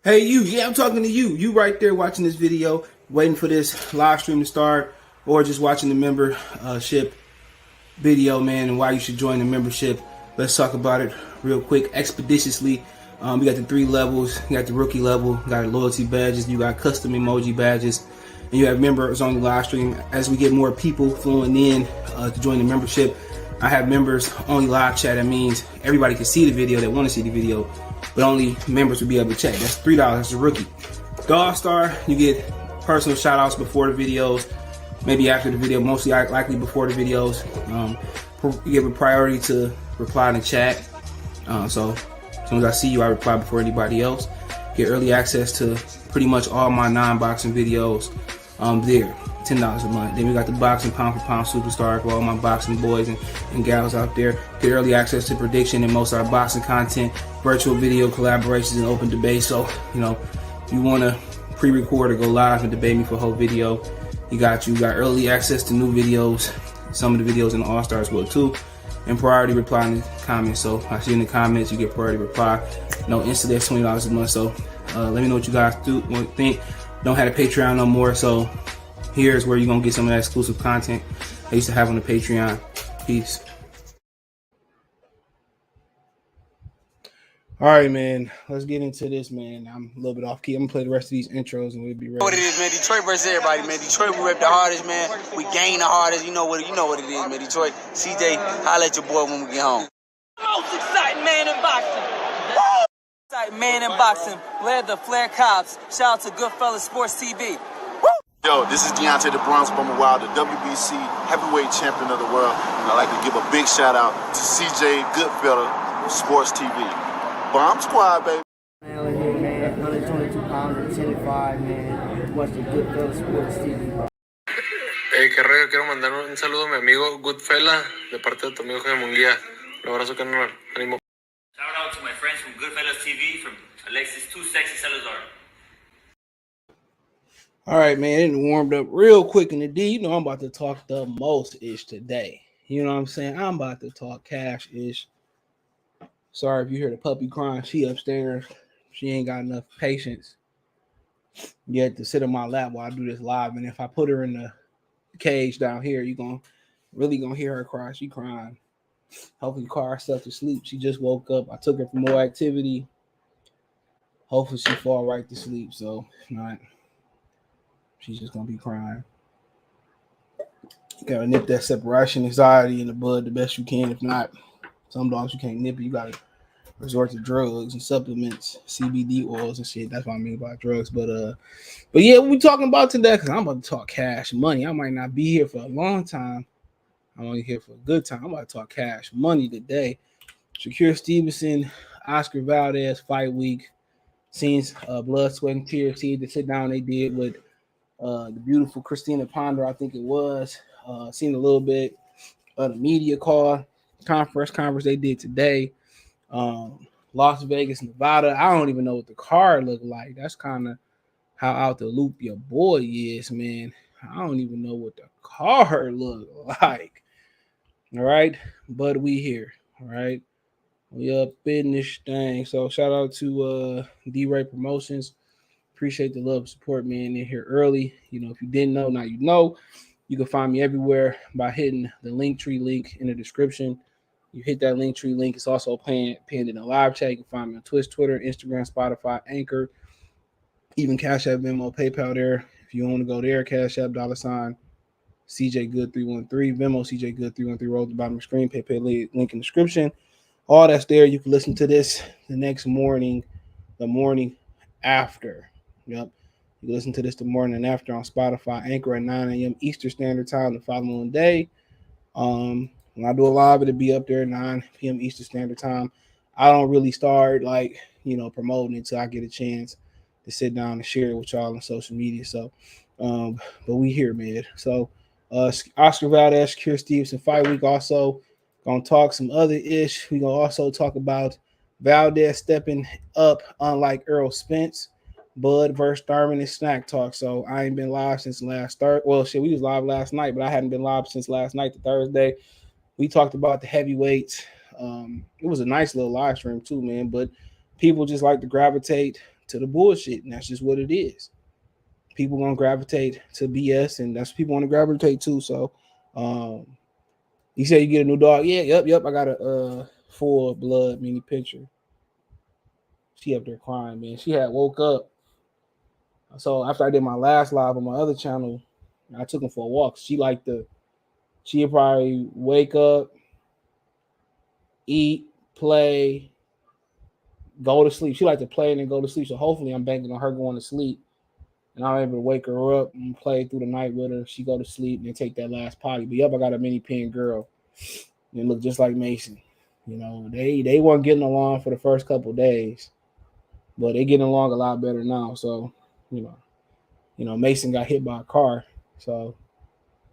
Hey, you. Yeah, I'm talking to you. You right there watching this video, waiting for this live stream to start, or just watching the membership video, man, and why you should join the membership. Let's talk about it real quick, expeditiously. We got the 3 levels. You got the rookie level, you got loyalty badges, you got custom emoji badges, and you have members on the live stream. As we get more people flowing in to join the membership, I have members only live chat. That means everybody can see the video that want to see the video, but only members will be able to chat. That's $3. That's a rookie. The All-Star, you get personal shout outs before the videos, maybe after the video, mostly likely before the videos. You give a priority to reply in the chat. So as soon as I see you, I reply before anybody else. Get early access to pretty much all my non-boxing videos there. $10 a month. Then we got the boxing pound for pound superstar for all my boxing boys and gals out there. Get early access to prediction and most of our boxing content, virtual video collaborations, and open debate. So, if you want to pre-record or go live and debate me for a whole video, you got early access to new videos. Some of the videos in the All-Stars will too. And priority reply in the comments. So I see in the comments, you get priority reply. No instant, that's $20 a month. So let me know what you guys think. Don't have a Patreon no more. So here's where you're going to get some of that exclusive content I used to have on the Patreon. Peace. All right, man. Let's get into this, man. I'm a little bit off key. I'm going to play the rest of these intros and we'll be ready. What it is, man. Detroit versus everybody, man. Detroit, we rep the hardest, man. We gain the hardest. You know what it is, man. Detroit, CJ, holla at your boy when we get home. Most exciting man in boxing. Exciting man in boxing. Led the Flair Cops. Shout out to Goodfellas Sports TV. Yo, this is Deontay the Bronx Bummer Wild, the WBC heavyweight champion of the world. And I'd like to give a big shout out to CJ Goodfellas Sports TV. Bomb Squad, baby. Man, here, man. 122 pounds, 10 and 5, man. Watch the Goodfellas Sports TV, bro. Hey, qué rollo, quiero mandar un saludo a mi amigo Goodfella de parte de tu amigo Jaime Munguía. Un abrazo, carnal. Ánimo. Shout out to my friends from Goodfellas TV, from Alexis Too Sexy Salazar. All right, man. It warmed up real quick in the D. I'm about to talk the most-ish today. You know what I'm saying? I'm about to talk cash-ish. Sorry if you hear the puppy crying. She upstairs. She ain't got enough patience yet to sit on my lap while I do this live. And if I put her in the cage down here, you're really gonna hear her cry. She crying. Hopefully cry herself to sleep. She just woke up. I took her for more activity. Hopefully she fall right to sleep. So if not, she's just gonna be crying. You gotta nip that separation anxiety in the bud the best you can. If not, some dogs you can't nip it. You gotta resort to drugs and supplements, CBD oils and shit. That's what I mean by drugs. But yeah, what we talking about today? Because I'm about to talk cash money. I might not be here for a long time. I'm only here for a good time. I'm about to talk cash money today. Shakur Stevenson, Oscar Valdez fight week. Scenes blood, sweat, and tears. See the sit down they did with the beautiful Christina Ponder, I think it was. Seen a little bit of the media call conference they did today. Las Vegas, Nevada. I don't even know what the card looked like. That's kind of how out the loop your boy is, man. I don't even know what the card looked like. All right, but we here. All right, we up in this thing. So shout out to D-Ray Promotions. Appreciate the love and support, man. They're here early. If you didn't know, now you know. You can find me everywhere by hitting the Linktree link in the description. You hit that Linktree link. It's also pinned in the live chat. You can find me on Twitch, Twitter, Instagram, Spotify, Anchor, even Cash App, Venmo, PayPal there. If you want to go there, Cash App, $, CJ Good 313, Venmo, CJ Good 313, roll at the bottom of the screen, PayPal link in the description. All that's there. You can listen to this the next morning, the morning after. Yep. You can listen to this the morning after on Spotify, Anchor at 9 a.m. Eastern Standard Time the following day. When I do a live, it'll be up there at 9 p.m. Eastern Standard Time. I don't really start promoting until I get a chance to sit down and share it with y'all on social media. So, but we here, man. So, Oscar Valdez, Shakur Stevenson fight week. Also, gonna talk some other ish. We gonna also talk about Valdez stepping up, unlike Errol Spence. Bud versus Thurman and SNAC talk. So I ain't been live since last Thursday. Well, shit, we was live last night, but I hadn't been live since last night, the Thursday. We talked about the heavyweights. It was a nice little live stream too, man. But people just like to gravitate to the bullshit, and that's just what it is. People gonna gravitate to BS, and that's what people want to gravitate to. So, you said you get a new dog. Yeah, yep. I got a full blood mini picture. She up there crying, man. She had woke up. So after I did my last live on my other channel, I took him for a walk. She'd probably wake up, eat, play, go to sleep. She like to play and then go to sleep. So hopefully I'm banking on her going to sleep. And I'm able to wake her up and play through the night with her. She go to sleep and then take that last potty. But yep, I got a mini pin girl. They look just like Mason. You know, they weren't getting along for the first couple of days, but they getting along a lot better now. So, you know, Mason got hit by a car. So,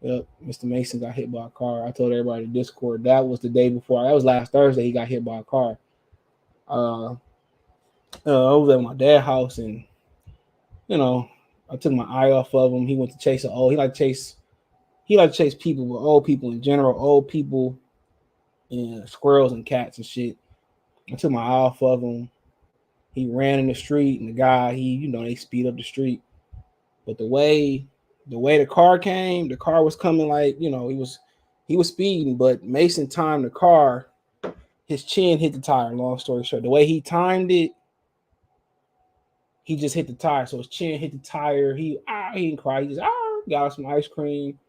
yep, Mr. Mason got hit by a car. I told everybody in Discord that was the day before. That was last Thursday. He got hit by a car. I was at my dad's house, and you know, I took my eye off of him. He went to chase an old. He like to chase people, but old people in general, old people and squirrels and cats and shit. I took my eye off of him. He ran in the street, and the guy, they speed up the street. But the way the car came, the car was coming like, he was speeding, but Mason timed the car. His chin hit the tire, long story short. The way he timed it, he just hit the tire. So his chin hit the tire. He didn't cry. He just got some ice cream.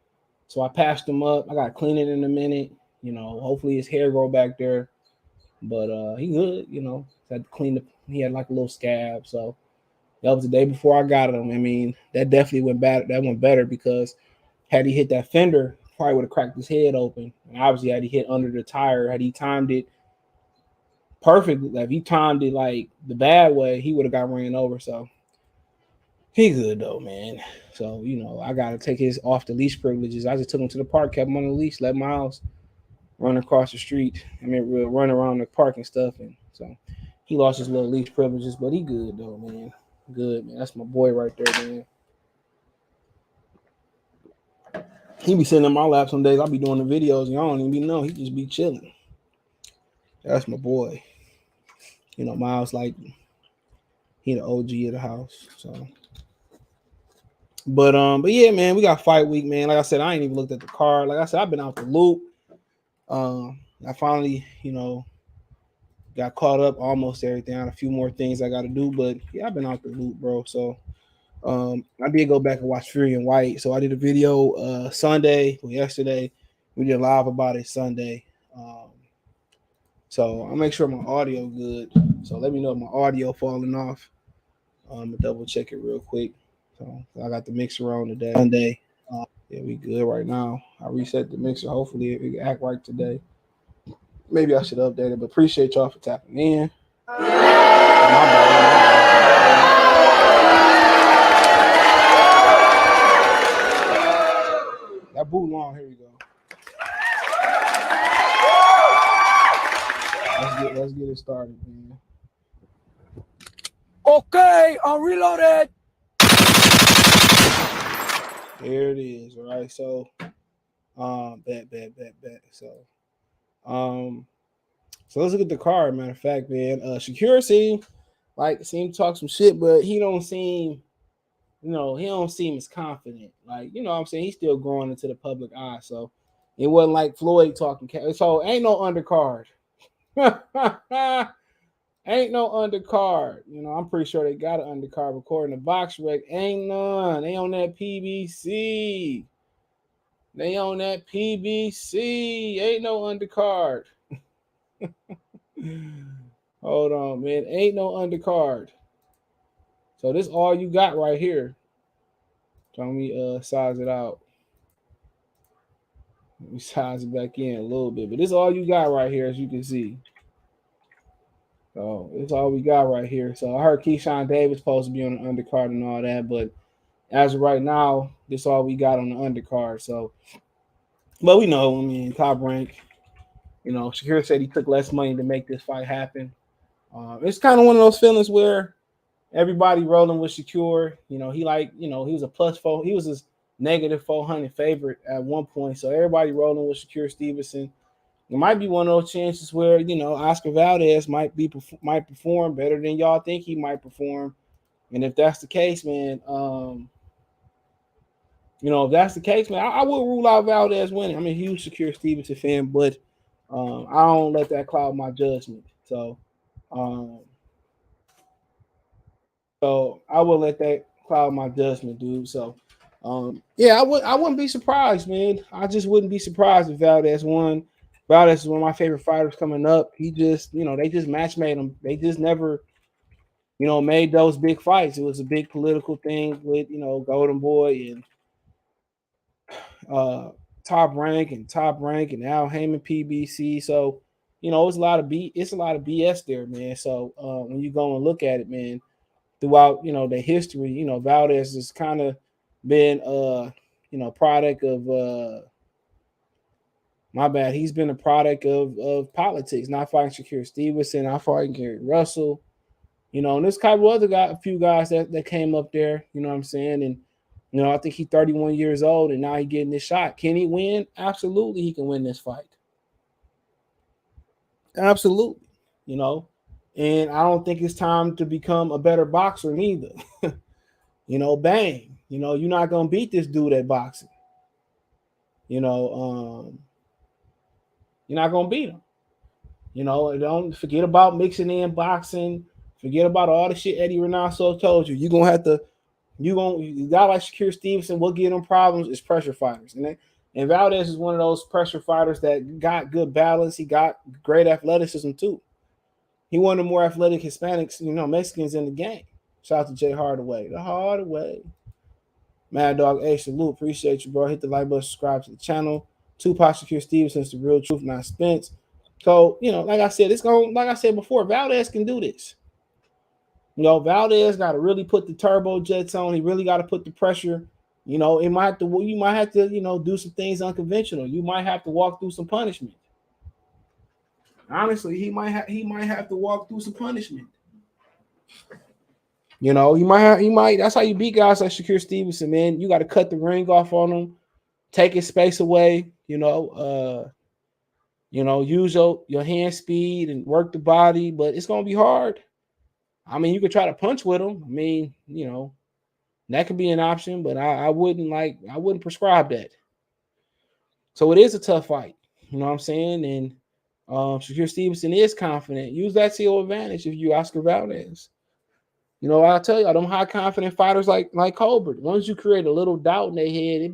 So I passed him up. I got to clean it in a minute. Hopefully his hair grow back there. But he good, had to clean the. He had like a little scab. So that was the day before I got him. I mean, that definitely went bad. That went better because had he hit that fender, probably would have cracked his head open. And obviously, had he hit under the tire, had he timed it perfectly, like if he timed it like the bad way, he would have got ran over. So he good though, man. So I gotta take his off the leash privileges. I just took him to the park, kept him on the leash, let Miles run across the street. We'll run around the park and stuff, and so he lost his little leash privileges, but he good though, man. Good, man. That's my boy right there, man. He be sitting in my lap some days. I'll be doing the videos, and y'all don't even know. He just be chilling. That's my boy. Miles, like, he the OG of the house. So, but yeah, man, we got fight week, man. Like I said, I ain't even looked at the card. Like I said, I've been out the loop. I finally, got caught up almost everything. I had a few more things I got to do, but yeah, I've been out the loop, bro. So, I did go back and watch Fury and White. So I did a video yesterday. We did live about it Sunday. So I'll make sure my audio good. So let me know if my audio falling off. I'll double check it real quick. So I got the mixer on today. Sunday. Yeah, we good right now. I reset the mixer. Hopefully it can act right today. Maybe I should update it, but appreciate y'all for tapping in. That boot long. Here we go. Let's get it started, man. Okay, I'm reloaded. There it is. All right. So, bet. So let's look at the card. Matter of fact, man, Shakur seemed to talk some shit, but he don't seem, he don't seem as confident. Like, what I'm saying, he's still growing into the public eye. So it wasn't like Floyd talking. So ain't no undercard. Ain't no undercard. I'm pretty sure they got an undercard. According to Box Rec, ain't none. They on that PBC. Ain't no undercard. Hold on, man. Ain't no undercard. So this all you got right here. So let me size it out. Let me size it back in a little bit. But this is all you got right here, as you can see. So it's all we got right here. So I heard Keyshawn Davis supposed to be on the undercard and all that, but as of right now, this is all we got on the undercard. So, but we know, top rank. Shakur said he took less money to make this fight happen. It's kind of one of those feelings where everybody rolling with Shakur. He was a +4. He was a -400 favorite at one point. So everybody rolling with Shakur Stevenson. It might be one of those chances where, Oscar Valdez might perform better than y'all think he might perform. And if that's the case, man, if that's the case, man, I will rule out Valdez winning. I'm a huge Shakur Stevenson fan, but I don't let that cloud my judgment. So I will let that cloud my judgment, dude. So I wouldn't be surprised, man. I just wouldn't be surprised if Valdez won. Valdez is one of my favorite fighters coming up. He just, they just match made him. They just never, made those big fights. It was a big political thing with, Golden Boy and Top Rank and Al Heyman PBC. So, it's a lot of BS there, man. So when you go and look at it, man, throughout, the history, Valdez has kind of been product of my bad. He's been a product of politics, not fighting Shakur Stevenson, not fighting Gary Russell, and there's kind of a few guys that came up there, you know what I'm saying? And I think he's 31 years old and now he's getting this shot. Can he win? Absolutely, he can win this fight. Absolutely, and I don't think it's time to become a better boxer neither. Bang. You're not gonna beat this dude at boxing. You're not gonna beat him. Don't forget about mixing in boxing. Forget about all the shit Eddie Renato told you. You're gonna have to. You got like Shakur Stevenson. What give them problems is pressure fighters, and Valdez is one of those pressure fighters that got good balance. He got great athleticism too. He one of the more athletic Hispanics, Mexicans in the game. Shout out to Jay Hardaway. The Hardaway. Mad Dog, hey, salute. Appreciate you, bro. Hit the like button, subscribe to the channel. Tupac Shakur Stevenson's the real truth, not Spence. So, like I said, like I said before, Valdez can do this. Valdez got to really put the turbo jets on. He really got to put the pressure. You might have to, do some things unconventional. You might have to walk through some punishment. Honestly, he might have to walk through some punishment. He might. That's how you beat guys like Shakur Stevenson, man. You got to cut the ring off on him, take his space away. Use your hand speed and work the body, but it's gonna be hard. I mean, you could try to punch with him. I mean, that could be an option, but I wouldn't prescribe that. So it is a tough fight. You know what I'm saying? And Shakur Stevenson is confident. Use that to your advantage if you Oscar Valdez. I'll tell you, them high confident fighters like Colbert, once you create a little doubt in their head, a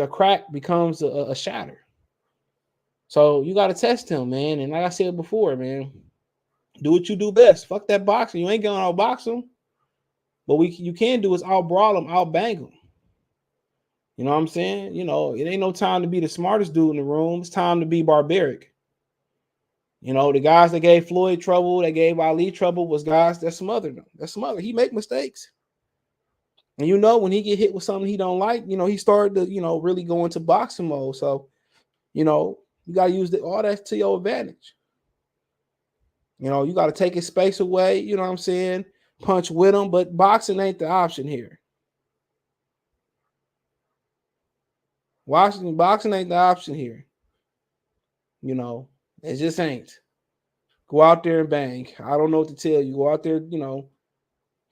crack becomes a shatter. So you got to test him, man. And like I said before, man, do what you do best. Fuck that boxing. You ain't gonna outbox him. But you can do is out-brawl him, out-bang him. You know what I'm saying? It ain't no time to be the smartest dude in the room. It's time to be barbaric. The guys that gave Floyd trouble, that gave Ali trouble was guys that smothered him. That smothered. He make mistakes. And when he get hit with something he don't like, he started to, really go into boxing mode. So, you got to use all that to your advantage. You got to take his space away. You know what I'm saying? Punch with him, but boxing ain't the option here. Boxing ain't the option here. It just ain't. Go out there and bang. I don't know what to tell you. Go out there,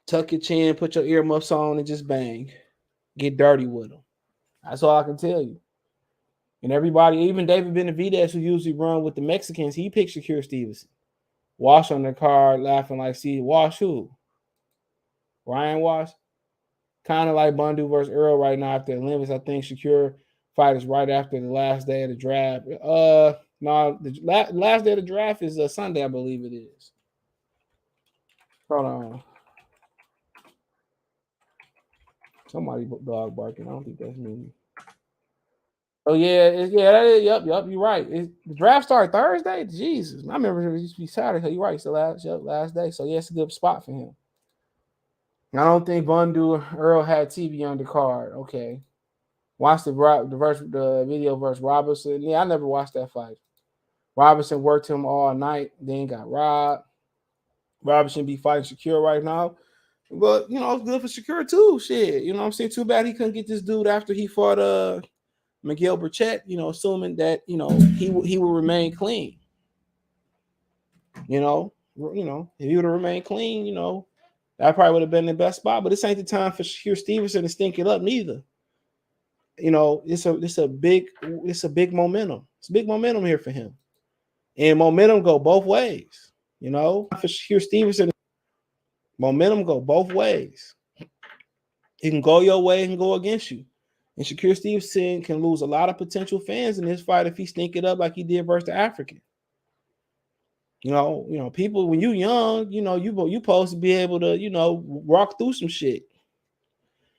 tuck your chin, put your earmuffs on, and just bang. Get dirty with them. That's all I can tell you. And everybody, even David Benavidez, who usually run with the Mexicans, he picked Shakur Stevenson. Walsh on the card, laughing like, see, Walsh who? Ryan Walsh? Kind of like Bundu versus Errol right now after the Olympics. I think Shakur fight is right after the last day of the draft. No, the last day of the draft is Sunday, I believe it is. Hold on. Somebody dog barking. I don't think that's me. Oh yeah, that is, yep. You're right. The draft started Thursday. Jesus, I remember it used to be Saturday. So you're right. It's the last day. So yeah, it's a good spot for him. I don't think Bundu or Earl had TV on the card. Okay, watched the video versus Robinson. Yeah, I never watched that fight. Robinson worked him all night, then got robbed. Robinson be fighting Shakur right now. But, it's good for Shakur too. Shit. You know what I'm saying? Too bad he couldn't get this dude after he fought Miguel Burchett, assuming that, he will remain clean. You know, if he would have remained clean, you know, that probably would have been the best spot. But this ain't the time for Shakur Stevenson to stink it up neither. You know, it's a big momentum. It's big momentum here for him. And momentum go both ways. You know, for Shakur Stevenson, momentum go both ways. It can go your way and go against you. And Shakur Stevenson can lose a lot of potential fans in this fight if he stink it up like he did versus the African. You know, people, when you young, you know, you supposed to be able to, you know, walk through some shit.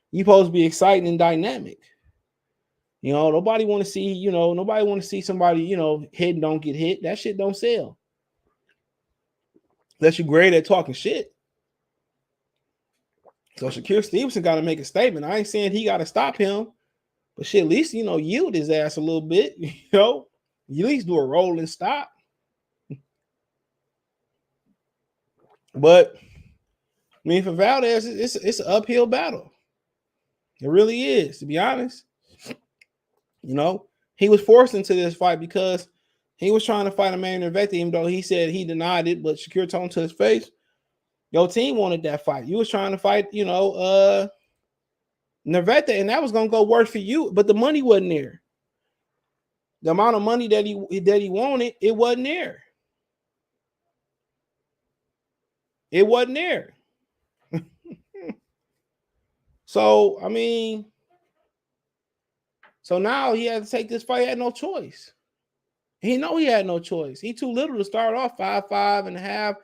You supposed to be exciting and dynamic. You know, nobody want to see somebody, you know, hit and don't get hit. That shit don't sell. Unless you're great at talking shit. So Shakur Stevenson got to make a statement. I ain't saying he got to stop him, but shit, at least, you know, yield his ass a little bit. You know, you at least do a roll and stop. But I mean, for Valdez, it's an uphill battle. It really is, to be honest. You know, he was forced into this fight because he was trying to fight a man in Vector, even though he said he denied it. But Shakur told him to his face, your team wanted that fight. You was trying to fight, you know, Nerveta, and that was gonna go worse for you, but the money wasn't there. The amount of money that he wanted, it wasn't there. It wasn't there. So I mean, so now he had to take this fight. He had no choice. He know he had no choice. He too little to start off 5'5.5",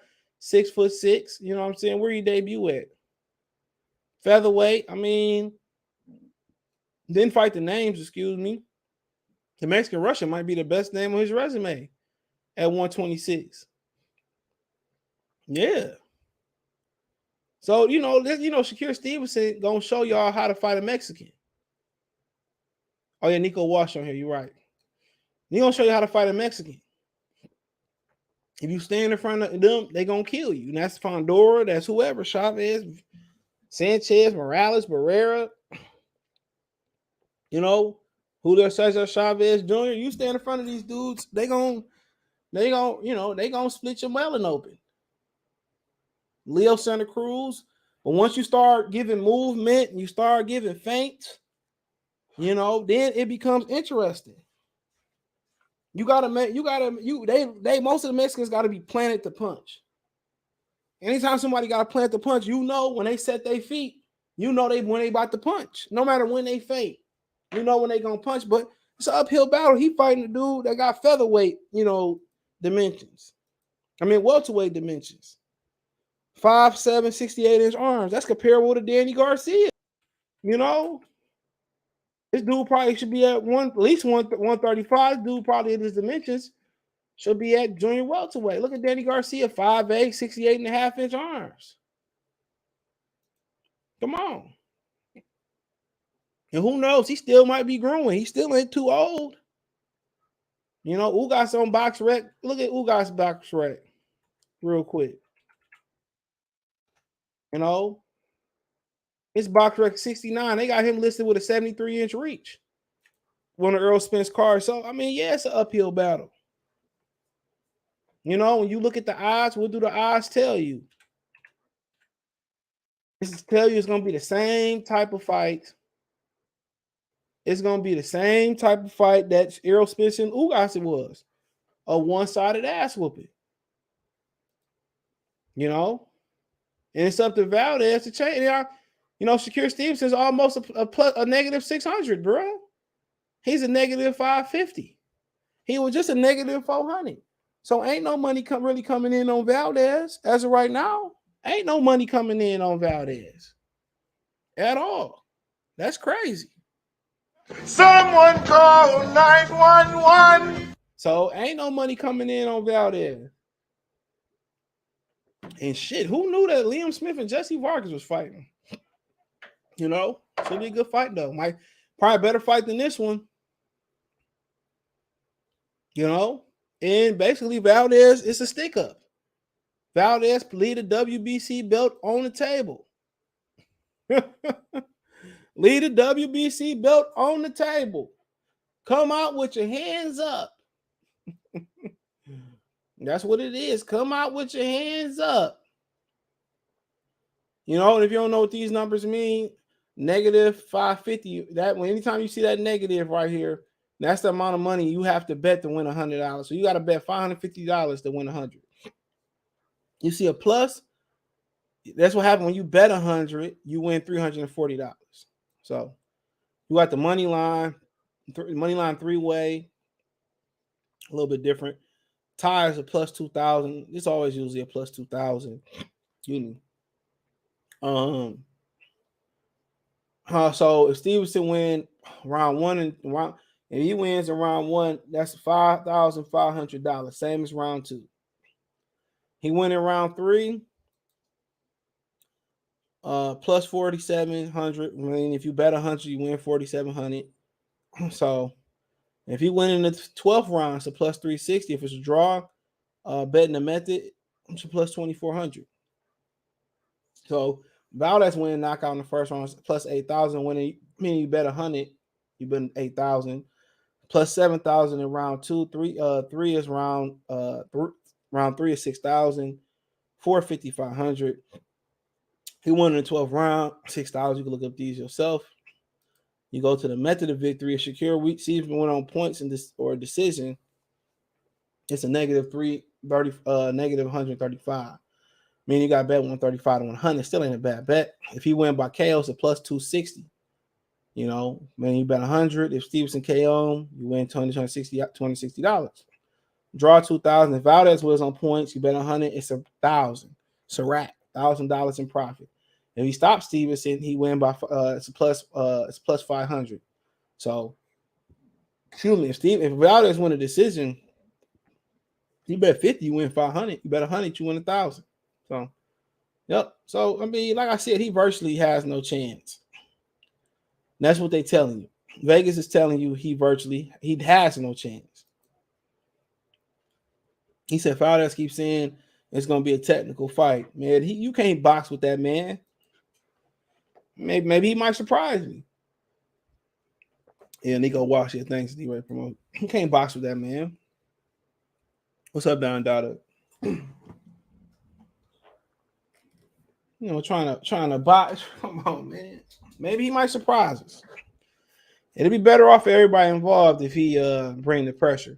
6'6". You know what I'm saying? Where you debut at? Featherweight. I mean, didn't fight the names, excuse me. The Mexican Russian might be the best name on his resume at 126. Yeah. So, you know, Shakur Stevenson gonna show y'all how to fight a Mexican. Oh, yeah, Nico Walsh on here. You're right. He's gonna show you how to fight a Mexican. If you stand in front of them, they're gonna kill you. And that's Fondora, that's whoever, Chavez, Sanchez, Morales, Barrera, you know, Julio Cesar Chavez Jr. You stand in front of these dudes, they gonna split your melon open. Leo Santa Cruz. But once you start giving movement and you start giving feints, you know, then it becomes interesting. Most of the Mexicans gotta be planted to punch. Anytime somebody got to plant the punch, you know, when they set their feet, you know when they about to punch. No matter when they fake, you know when they gonna punch. But it's an uphill battle. He fighting a dude that got featherweight, you know, dimensions. I mean, welterweight dimensions. 5'7", 68-inch arms. That's comparable to Danny Garcia. You know, this dude probably should be at least 135. Dude probably in his dimensions should be at junior welterweight. Look at Danny Garcia, 5'8", 68.5-inch arms. Come on. And who knows? He still might be growing. He still ain't too old. You know, Ugas on Box Rec. Look at Ugas Box Rec real quick. You know, his Box Rec 69. They got him listed with a 73-inch reach. One of Errol Spence cards. So, I mean, yeah, it's an uphill battle. You know, when you look at the odds, what do the odds tell you? This tell you it's going to be the same type of fight. It's going to be the same type of fight that Errol Spence and Ugas was. A one-sided ass whooping. You know? And it's up to Valdez to change. You know, Shakur Stevenson's almost a negative 600, bro. He's a negative 550. He was just a negative 400. So ain't no money really coming in on Valdez as of right now. Ain't no money coming in on Valdez at all. That's crazy. Someone call 911. So ain't no money coming in on Valdez. And shit, who knew that Liam Smith and Jesse Vargas was fighting? You know, should be a good fight though. Might probably better fight than this one. You know, and basically Valdez is a stick up. Valdez lead the WBC belt on the table. Lead the WBC belt on the table. Come out with your hands up. That's what it is. Come out with your hands up. You know, if you don't know what these numbers mean, negative 550. That when anytime you see that negative right here, that's the amount of money you have to bet to win $100. So you got to bet $550 to win 100. You see a plus. That's what happened when you bet 100. You win $340. So you got the money line three-way, a little bit different. Tie is a plus 2,000. It's always usually a plus 2,000. You know. So if Stevenson win round one and he wins in round one, that's $5,500, same as round two. He win in round three, plus 4,700. I mean, if you bet 100, you win 4,700. So if he win in the 12th round, it's a plus 360. If it's a draw, betting the method, it's a plus 2,400. So Valdez winning knockout in the first round, plus 8,000. Winning, meaning you bet 100, you bet 8,000. Plus 7,000 in round two. Three is round three is 6,000. 4, 5,500. He won in the 12th round, 6,000. You can look up these yourself. You go to the method of victory. Shakur, see if he went on points in this or decision. It's a negative 135. Meaning you got to bet 135 to 100. Still ain't a bad bet. If he win by KO, it's a plus 260. You know, man, you bet 100. If Stevenson KO, you win $260. Draw 2,000. If Valdez was on points, you bet 100. It's 1,000. It's a rack. $1,000 in profit. If he stops Stevenson, he win by it's plus 500. So, excuse me, if Valdez win a decision, you bet 50, you win 500. You bet 100, you win 1,000. So, yep. So, I mean, like I said, he virtually has no chance. That's what they're telling you. Vegas is telling you he has no chance. He said Valdez keeps saying it's going to be a technical fight. Man, you can't box with that man. Maybe he might surprise me. Yeah, Nico Walsh here. Thanks, D-Ray Promote. You can't box with that man. What's up, Don Dada? You know, trying to box. Come on, man. Maybe he might surprise us. It'd be better off for everybody involved if he bring the pressure.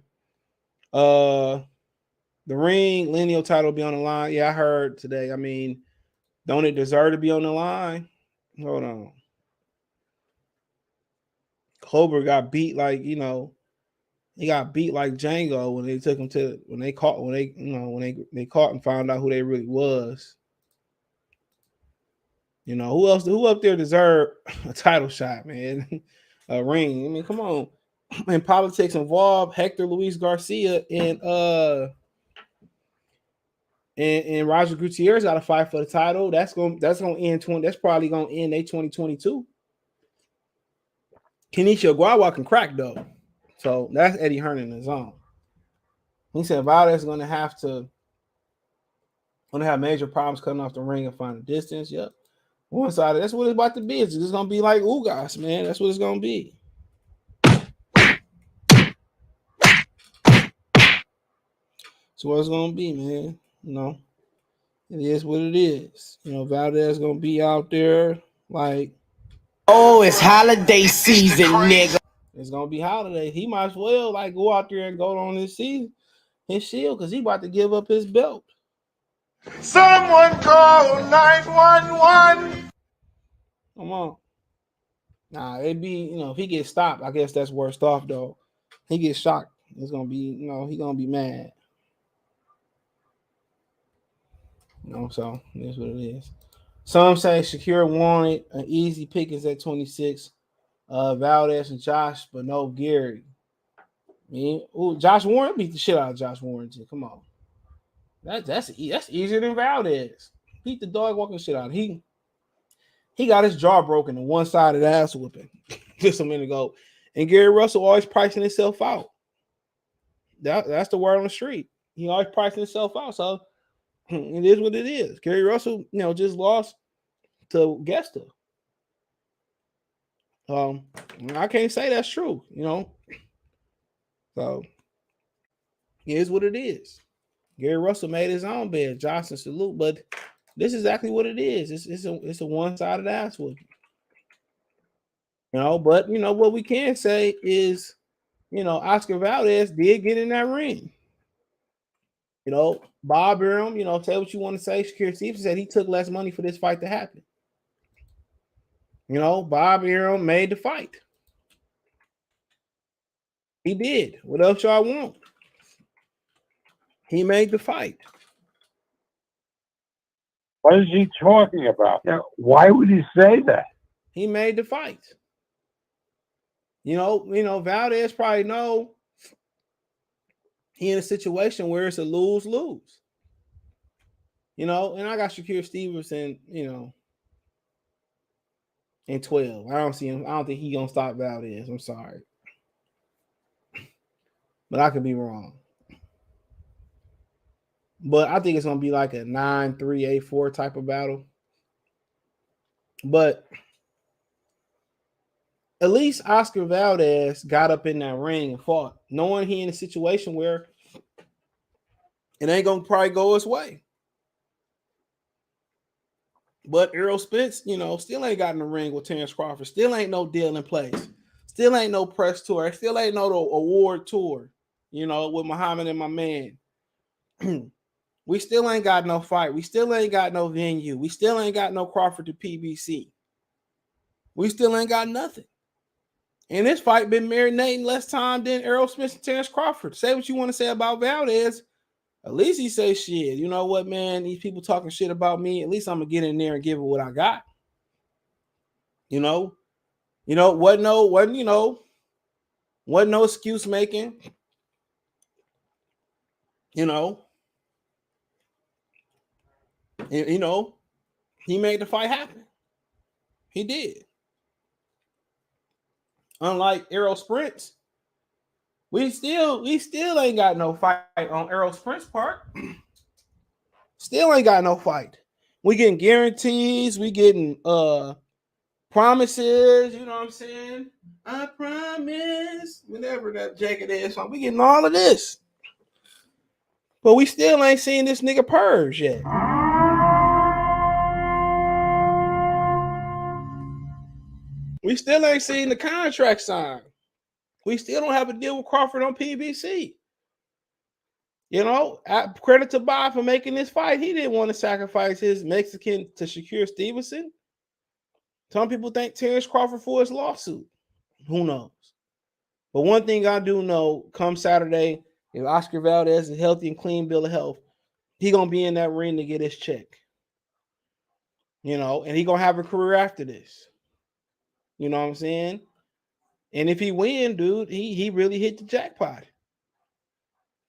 The ring, lineal title be on the line. Yeah, I heard today. I mean, don't it deserve to be on the line? Hold on. Cobra got beat like, you know, he got beat like Django when they took him when they caught and found out who they really was. You know, who up there deserved a title shot, man? A ring. I mean, come on. And politics involved. Hector Luis Garcia and Roger Gutierrez got to fight for the title. That's gonna end that's probably gonna end a 2022. Kenisha Guawa can crack though. So that's Eddie Hearn in his own. He said Valdez is gonna have major problems cutting off the ring and find a distance. Yep. One side, that's what it's about to be. It's just gonna be like Ugas, man. That's what it's gonna be. So what it's gonna be, man. You know, it is what it is. You know, Valdez gonna be out there like, oh, it's holiday season, nigga. It's gonna be holiday. He might as well like go out there and go on his shield, because he about to give up his belt. Someone call 911. Come on. Nah, it'd be, if he gets stopped, I guess that's worst off though. He gets shocked. It's gonna be, he gonna be mad. So that's what it is. Some say Shakur wanted an easy pickings at 26. Valdez and Josh, but no Gary. Josh Warren beat the shit out of Josh Warrington. Come on. That's easier than Valdez. Beat the dog walking shit out. He got his jaw broken in one-sided ass whooping just a minute ago. And Gary Russell always pricing himself out. That's the word on the street. He always pricing himself out. So it is what it is. Gary Russell, just lost to Gesta. I can't say that's true, So it is what it is. Gary Russell made his own bed. Johnson salute, but this is exactly what it is. It's a one-sided ass whooping. But what we can say is, Oscar Valdez did get in that ring. Bob Arum, say what you want to say. Shakur Stevenson said he took less money for this fight to happen. Bob Arum made the fight. He did. What else y'all want? He made the fight. What is he talking about? Why would he say that? He made the fight. Valdez probably know he in a situation where it's a lose-lose. And I got Shakur Stevenson, in 12. I don't see him. I don't think he's gonna stop Valdez. I'm sorry. But I could be wrong. But I think it's going to be like a 9-3-8-4 type of battle. But at least Oscar Valdez got up in that ring and fought, knowing he in a situation where it ain't going to probably go his way. But Errol Spence, still ain't got in the ring with Terence Crawford. Still ain't no deal in place. Still ain't no press tour. Still ain't no award tour, with Muhammad and my man. We still ain't got no fight. We still ain't got no venue. We still ain't got no Crawford to PBC. We still ain't got nothing. And this fight been marinating less time than Errol Spence and Terence Crawford. Say what you want to say about Valdez. At least he say shit. You know what, man? These people talking shit about me. At least I'm going to get in there and give it what I got. Wasn't no excuse making. He made the fight happen. He did. Unlike Errol Spence, we still ain't got no fight on Errol Spence part. Still ain't got no fight. We getting guarantees. We getting promises. You know what I'm saying? I promise. Whatever that jacket is. So we getting all of this. But we still ain't seen this nigga purge yet. We still ain't seen the contract signed. We still don't have a deal with Crawford on PBC. Credit to Bob for making this fight. He didn't want to sacrifice his Mexican to Shakur Stevenson. Some people think Terence Crawford for his lawsuit. Who knows? But one thing I do know, come Saturday, if Oscar Valdez is healthy and clean bill of health, he going to be in that ring to get his check. And he going to have a career after this. You know what I'm saying? And if he win, dude, he really hit the jackpot.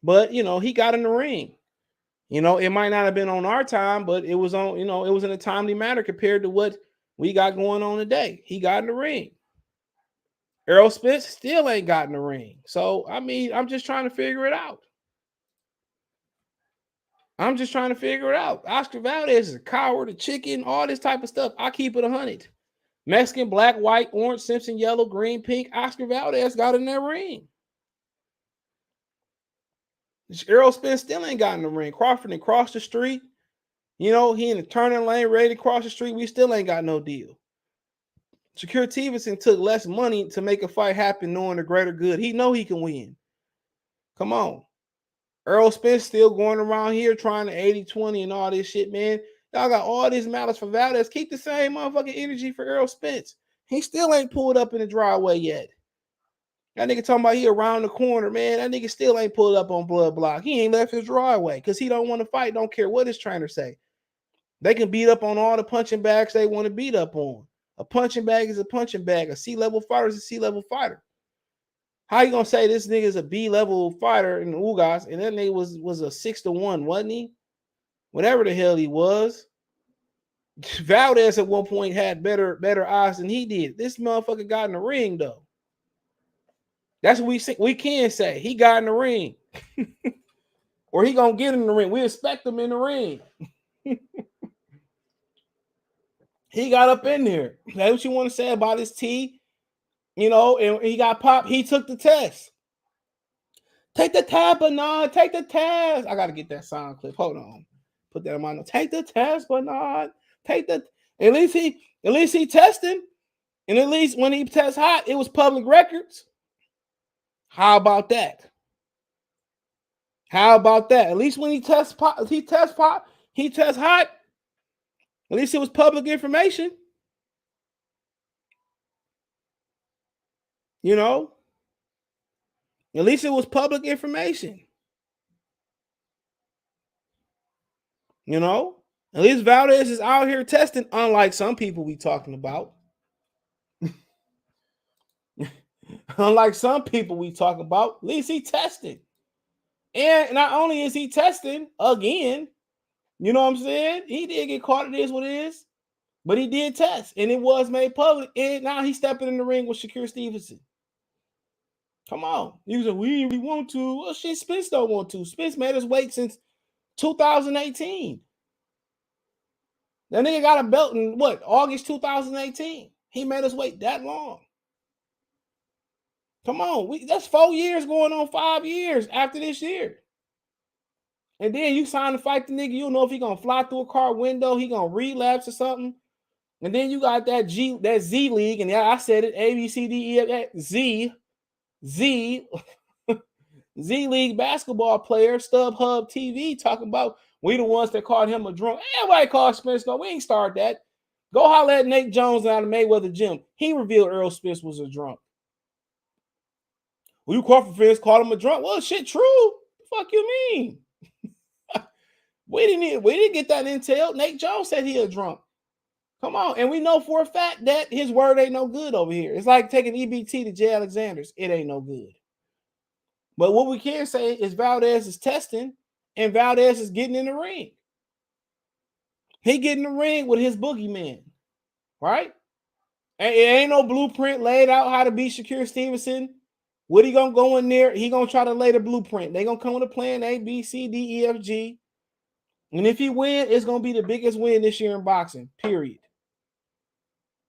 But, he got in the ring. It might not have been on our time, but it was on, it was in a timely manner compared to what we got going on today. He got in the ring. Errol Spence still ain't got in the ring. So, I'm just trying to figure it out. Oscar Valdez is a coward, a chicken, all this type of stuff. I keep it 100. Mexican, black, white, orange, Simpson, yellow, green, pink. Oscar Valdez got in that ring. Errol Spence still ain't got in the ring. Crawford and crossed the street. He in the turning lane, ready to cross the street. We still ain't got no deal. Shakur Stevenson took less money to make a fight happen, knowing the greater good. He know he can win. Come on. Errol Spence still going around here trying to 80-20 and all this shit, man. Y'all got all these malice for Valdez. Keep the same motherfucking energy for Errol Spence. He still ain't pulled up in the driveway yet. That nigga talking about he around the corner, man. That nigga still ain't pulled up on Blood Block. He ain't left his driveway because he don't want to fight. Don't care what his trainer say. They can beat up on all the punching bags they want to beat up on. A punching bag is a punching bag. A C-level fighter is a C-level fighter. How you gonna say this nigga is a B-level fighter in Ugas and that nigga was a 6-1, wasn't he? Whatever the hell he was. Valdez at one point had better odds than he did. This motherfucker got in the ring though. That's what we can say. He got in the ring. Or he gonna get in the ring. We expect him in the ring. He got up in there. That's what you want to say about his T. And he got popped. He took the test. Take the tab, Bernard. Take the test. I gotta get that sound clip. Hold on. Put that in my notes. Take the test, Bernard. Take the. At least he testing. And at least when he tests hot, it was public records. How about that? How about that? At least when he tests hot. At least it was public information. You know? At least it was public information. You know? At least Valdez is out here testing, unlike some people we talking about. Unlike some people we talk about, at least he tested. And not only is he testing again, you know what I'm saying? He did get caught. It is what it is. But he did test. And it was made public. And now he's stepping in the ring with Shakur Stevenson. Come on. You said, we want to. Well, shit, Spence don't want to. Spence made us wait since 2018. That nigga got a belt in, what, August 2018. He made us wait that long. Come on. That's 4 years going on 5 years after this year. And then you sign to fight the nigga. You don't know if he going to fly through a car window. He going to relapse or something. And then you got that Z League. And yeah, I said it. A, B, C, D, E, F, Z League basketball player, StubHub TV, talking about we the ones that called him a drunk. Everybody called Spence. No, we ain't start that. Go holler at Nate Jones out of Mayweather Gym. He revealed Errol Spence was a drunk. Well, you Crawford fans called him a drunk. Well, shit, true. The fuck you mean? we didn't get that intel. Nate Jones said he a drunk. Come on. And we know for a fact that his word ain't no good over here. It's like taking EBT to Jay Alexander's. It ain't no good. But what we can say is Valdez is testing and Valdez is getting in the ring. He get in the ring with his boogeyman, right? And it ain't no blueprint laid out how to beat Shakur Stevenson. What he gonna go in there? He gonna try to lay the blueprint. They gonna come with a plan A, B, C, D, E, F, G. And if he win, it's gonna be the biggest win this year in boxing, period.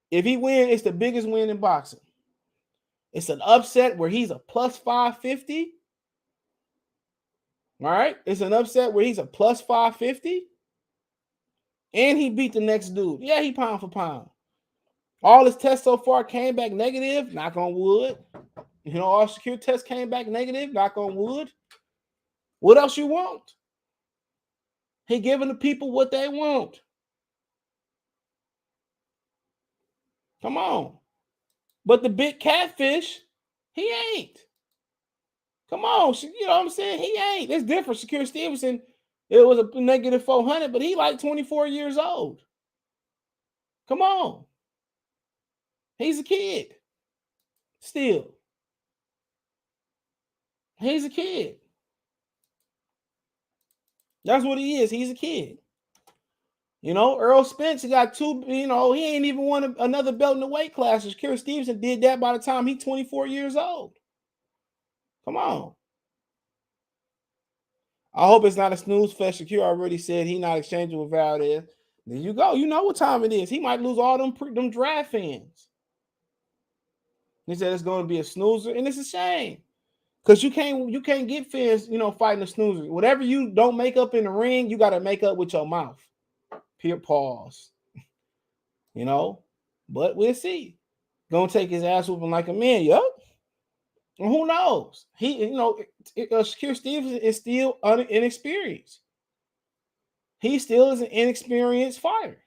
If he win, it's the biggest win in boxing. It's an upset where he's a plus 550. All right? It's an upset where he's a plus 550. And he beat the next dude. Yeah, he pound for pound. All his tests so far came back negative. Knock on wood. You know, all Shakur tests came back negative. Knock on wood. What else you want? He giving the people what they want. Come on. But the big catfish, he ain't. Come on. You know what I'm saying? He ain't. It's different. Shakur Stevenson, it was a negative 400, but he like 24 years old. Come on. He's a kid. Still. He's a kid. That's what he is. He's a kid. You know, Errol Spence, he got two, you know, he ain't even won another belt in the weight class. Shakur Stevenson did that by the time he's 24 years old. Come on. I hope it's not a snooze fest. Shakur already said he not exchanging with Valdez. There you go. You know what time it is. He might lose all them draft fans. He said it's going to be a snoozer, and it's a shame. Because you can't get fans, you know, fighting a snoozer. Whatever you don't make up in the ring, you got to make up with your mouth. Peer pause. You know? But we'll see. Gonna take his ass whooping like a man, yo. And who knows? He, you know, Shakur Stevenson is still inexperienced. He still is an inexperienced fighter.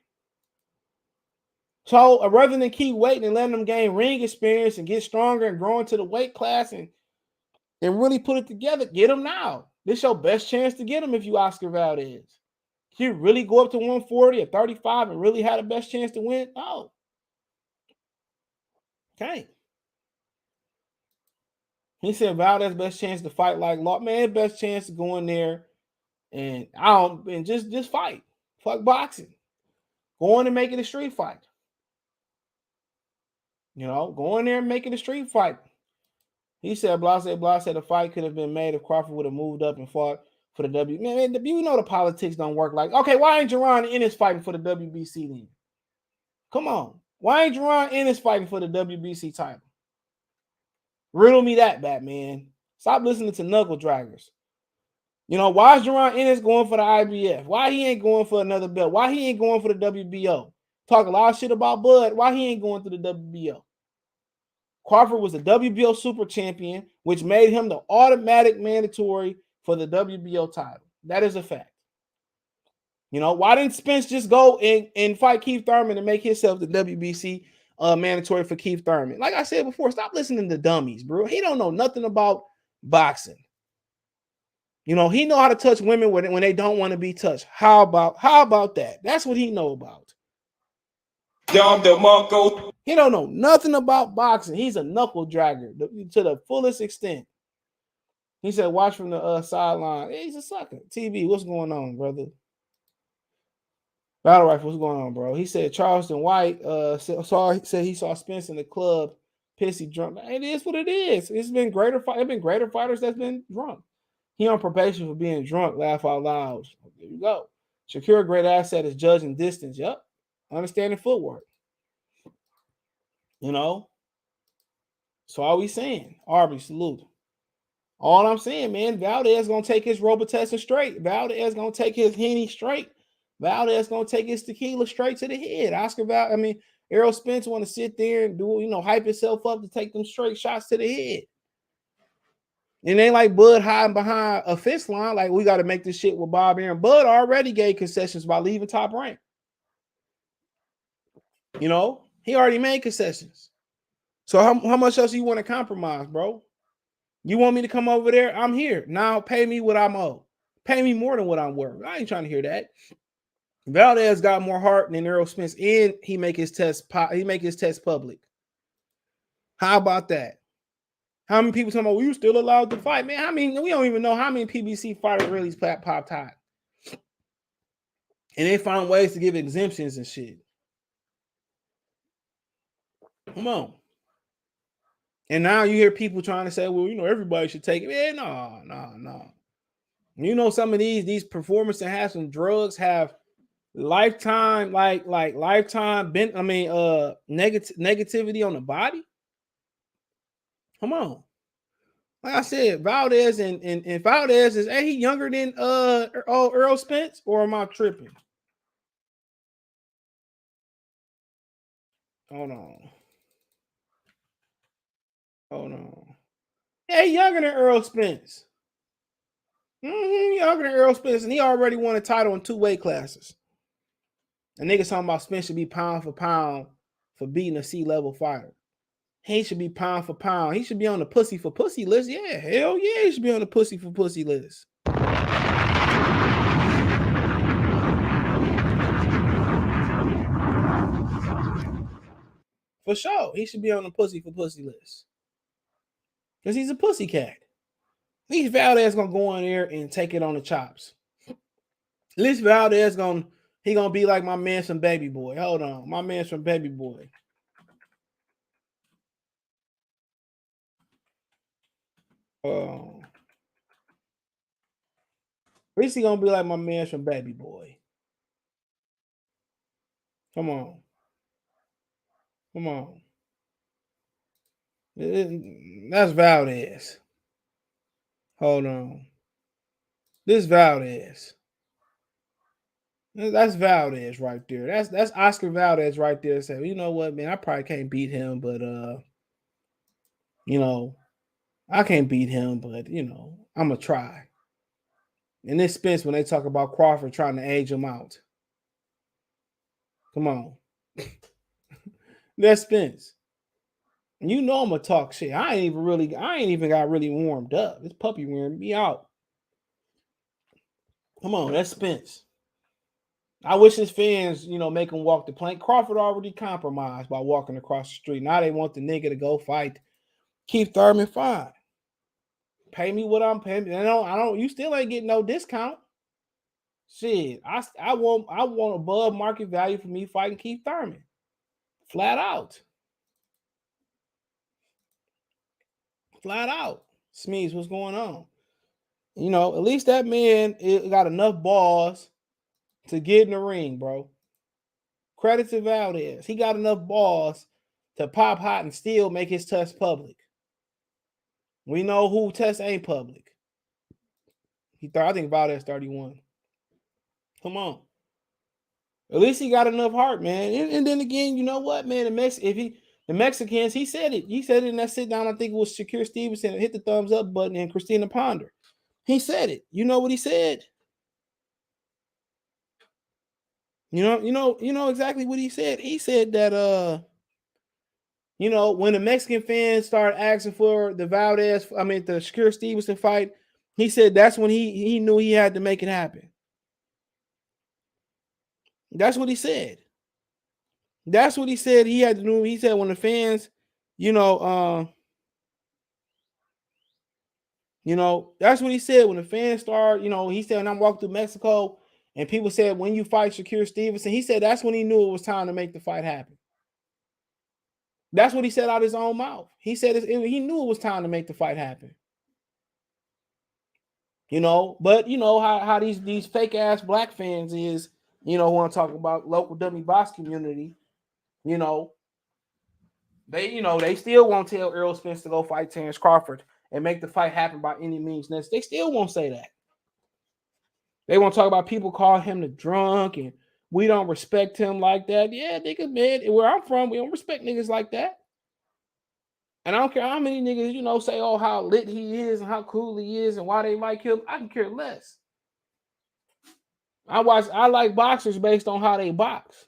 So rather than keep waiting and letting them gain ring experience and get stronger and grow into the weight class and really put it together, get him now. This is your best chance to get him if you Oscar Valdez. Can you really go up to 140 or 35 and really have the best chance to win? No. Okay. He said Valdez's best chance to fight like Law. Man, best chance to go in there and just fight. Fuck boxing. Go in and make it a street fight. You know, go in there and make it a street fight. He said, blah, said the fight could have been made if Crawford would have moved up and fought for the W. Man, you know the politics don't work like, okay, why ain't Jerron Ennis fighting for the WBC then? Come on. Why ain't Jerron Ennis fighting for the WBC title? Riddle me that, Batman. Stop listening to knuckle draggers. You know, why is Jerron Ennis going for the IBF? Why he ain't going for another belt? Why he ain't going for the WBO? Talk a lot of shit about Bud. Why he ain't going to the WBO? Crawford was the WBO super champion, which made him the automatic mandatory for the WBO title. That is a fact. You know, why didn't Spence just go and fight Keith Thurman and make himself the WBC mandatory for Keith Thurman? Like I said before, stop listening to dummies, bro. He don't know nothing about boxing. You know, he know how to touch women when they don't want to be touched. How about that? That's what he know about. He don't know nothing about boxing. He's a knuckle dragger to the fullest extent. He said, watch from the sideline. Hey, he's a sucker. TV, what's going on, brother? Battle Rifle, what's going on, bro? He said Charleston White said he saw Spence in the club, pissy drunk. It is what it is. It's been greater fighters that's been drunk. He on probation for being drunk. Laugh out loud. There you go. Shakur, great asset is judging distance. Yep. Understanding footwork. You know? So all we saying, Arby, salute. All I'm saying, man, Valdez going to take his Robitussin straight. Valdez going to take his Henny straight. Valdez going to take his tequila straight to the head. Errol Spence want to sit there and do, hype himself up to take them straight shots to the head. And ain't like Bud hiding behind a fence line. Like, we got to make this shit with Bob Aaron. Bud already gave concessions by leaving Top Rank. You know, he already made concessions. So how much else you want to compromise, bro? You want me to come over there? I'm here. Now pay me what I'm owed. Pay me more than what I'm worth. I ain't trying to hear that. Valdez got more heart than Errol Spence, and he make his test public. How about that? How many people talking about, you still allowed to fight? Man, we don't even know how many PBC fighters really popped hot. And they found ways to give exemptions and shit. Come on. And now you hear people trying to say, well, everybody should take it. Man, no. Some of these performance enhancing drugs have lifetime, negativity on the body. Come on. Like I said, Valdez and Valdez is he younger than Errol Spence, or am I tripping? Hold on. Yeah, he younger than Errol Spence. Younger than Errol Spence, and he already won a title in 2 weight classes. And niggas talking about Spence should be pound for pound for beating a C-level fighter. He should be pound for pound. He should be on the pussy for pussy list. Yeah, hell yeah, he should be on the pussy for pussy list. For sure, he should be on the pussy for pussy list. Because he's a pussy cat. At least Valdez gonna go in there and take it on the chops. At least Valdez gonna be like my man from Baby Boy. Hold on, my man from Baby Boy. At least he gonna be like my man from Baby Boy. Come on. That's Valdez. Hold on. This Valdez. That's Valdez right there. That's Oscar Valdez right there. Say, you know what, man? I probably can't beat him, but I can't beat him, but I'm gonna try. And this Spence when they talk about Crawford trying to age him out. Come on. That's Spence. I'm gonna talk shit. I ain't even got really warmed up. This puppy wearing me out. Come on, that's Spence. I wish his fans, make him walk the plank. Crawford already compromised by walking across the street. Now they want the nigga to go fight Keith Thurman. Fine. Pay me what I'm paying. You still ain't getting no discount. Shit. I want above market value for me fighting Keith Thurman. Flat out. Smeeze, what's going on? At least that man got enough balls to get in the ring, bro. Credit to Valdez. He got enough balls to pop hot and still make his test public. We know who tests ain't public. I think Valdez 31. Come on. At least he got enough heart, man. And then again, you know what, man? The Mexicans, he said it. He said it in that sit down. I think it was Shakur Stevenson hit the thumbs up button and Christina Ponder. He said it. You know what he said? You know exactly what he said. He said that when the Mexican fans started asking for the Shakur Stevenson fight, he said that's when he knew he had to make it happen. That's what he said. That's what he said he had to do. He said when the fans, that's what he said when the fans start, he said when I walked through Mexico and people said when you fight Shakur Stevenson, he said that's when he knew it was time to make the fight happen. That's what he said out of his own mouth. He said he knew it was time to make the fight happen. But how these fake ass black fans is, want to talk about local dummy box community, they still won't tell Errol Spence to go fight Terence Crawford and make the fight happen by any means necessary. They still won't say that. They won't talk about people calling him the drunk and we don't respect him like that. Yeah, nigga, man, where I'm from, we don't respect niggas like that. And I don't care how many niggas, say, oh, how lit he is and how cool he is and why they like him. I can care less. I like boxers based on how they box.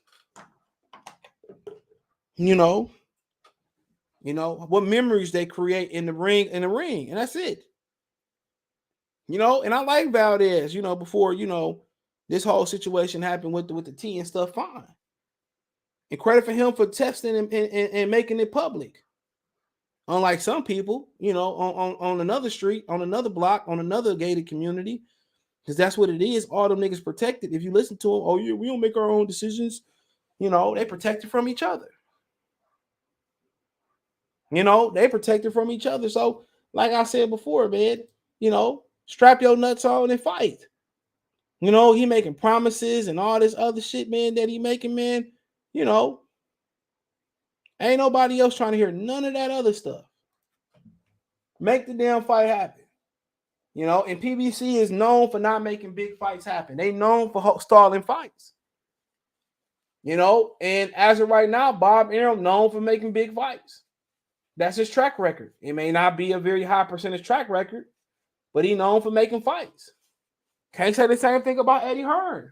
What memories they create in the ring, and that's it. And I like Valdez, before, this whole situation happened with the tea and stuff, fine. And credit for him for testing and making it public. Unlike some people, on another street, on another block, on another gated community, because that's what it is. All them niggas protected. If you listen to them, oh yeah, we don't make our own decisions. They protected from each other. They protected from each other. So, like I said before, man, strap your nuts on and fight. He making promises and all this other shit, man, that he making, man. Ain't nobody else trying to hear none of that other stuff. Make the damn fight happen. And PBC is known for not making big fights happen. They known for stalling fights. And as of right now, Bob Arum known for making big fights. That's his track record. It may not be a very high percentage track record, but he known for making fights. Can't say the same thing about Eddie Hearn.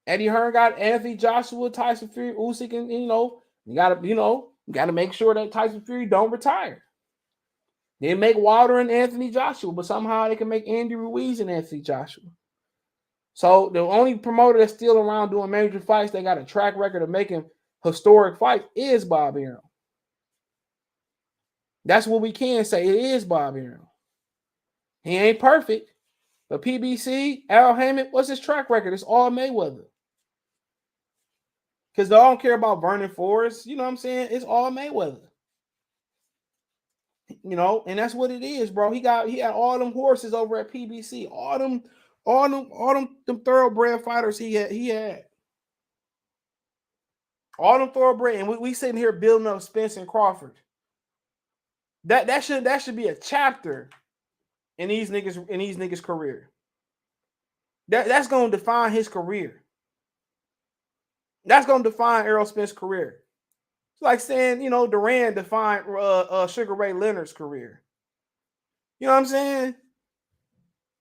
Eddie Hearn got Anthony Joshua, Tyson Fury, Usyk, and you gotta make sure that Tyson Fury don't retire. They make Wilder and Anthony Joshua, but somehow they can make Andy Ruiz and Anthony Joshua. So the only promoter that's still around doing major fights, they got a track record of making historic fights, is Bob Arum. That's what we can say. It is Bob Arum. He ain't perfect, but PBC, Al Heyman, what's his track record? It's all Mayweather. Because they don't care about Vernon Forrest. You know what I'm saying? It's all Mayweather. And that's what it is, bro. He had all them horses over at PBC. All them thoroughbred fighters he had. All them thoroughbred. And we sitting here building up Spence and Crawford. That should be a chapter in these niggas' career. That's gonna define his career. That's gonna define Errol Spence's career. It's like saying, Duran defined Sugar Ray Leonard's career. You know what I'm saying?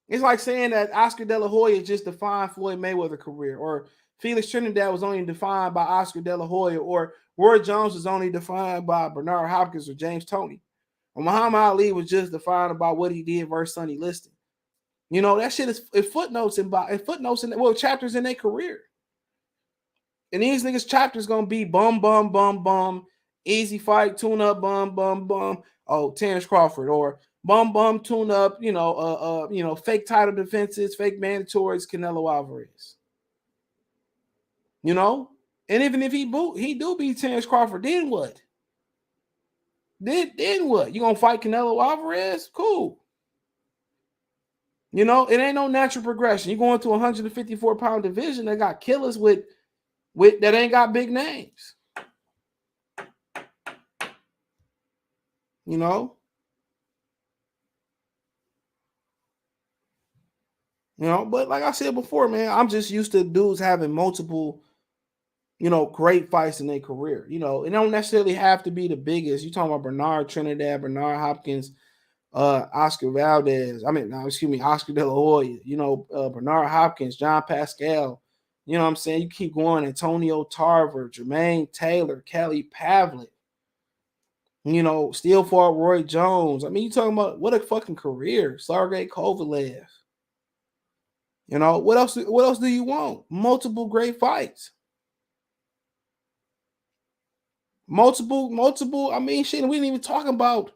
It's like saying that Oscar De La Hoya just defined Floyd Mayweather's career, or Felix Trinidad was only defined by Oscar De La Hoya, or Roy Jones was only defined by Bernard Hopkins or James Toney. Or Muhammad Ali was just defined about what he did versus Sonny Liston. That shit is footnotes and chapters in their career. And these niggas' chapters gonna be bum, bum, bum, bum, easy fight, tune up, bum, bum, bum. Oh, Terence Crawford, or bum, bum, tune up, fake title defenses, fake mandatories, Canelo Alvarez. And even if he do beat Terence Crawford, then what? Then what? You gonna fight Canelo Alvarez? Cool. It ain't no natural progression. You going to a 154-pound division that got killers with that ain't got big names. You know, but like I said before, man, I'm just used to dudes having multiple, great fights in their career. It don't necessarily have to be the biggest. You talking about Bernard Trinidad, Bernard Hopkins, Oscar Valdez. Oscar De La Hoya. Bernard Hopkins, John Pascal. You know what I'm saying? You keep going. Antonio Tarver, Jermaine Taylor, Kelly Pavlik. Still fought Roy Jones. You talking about what a fucking career. Sergey Kovalev. What else do you want? Multiple great fights. Multiple. Shit, we didn't even talk about,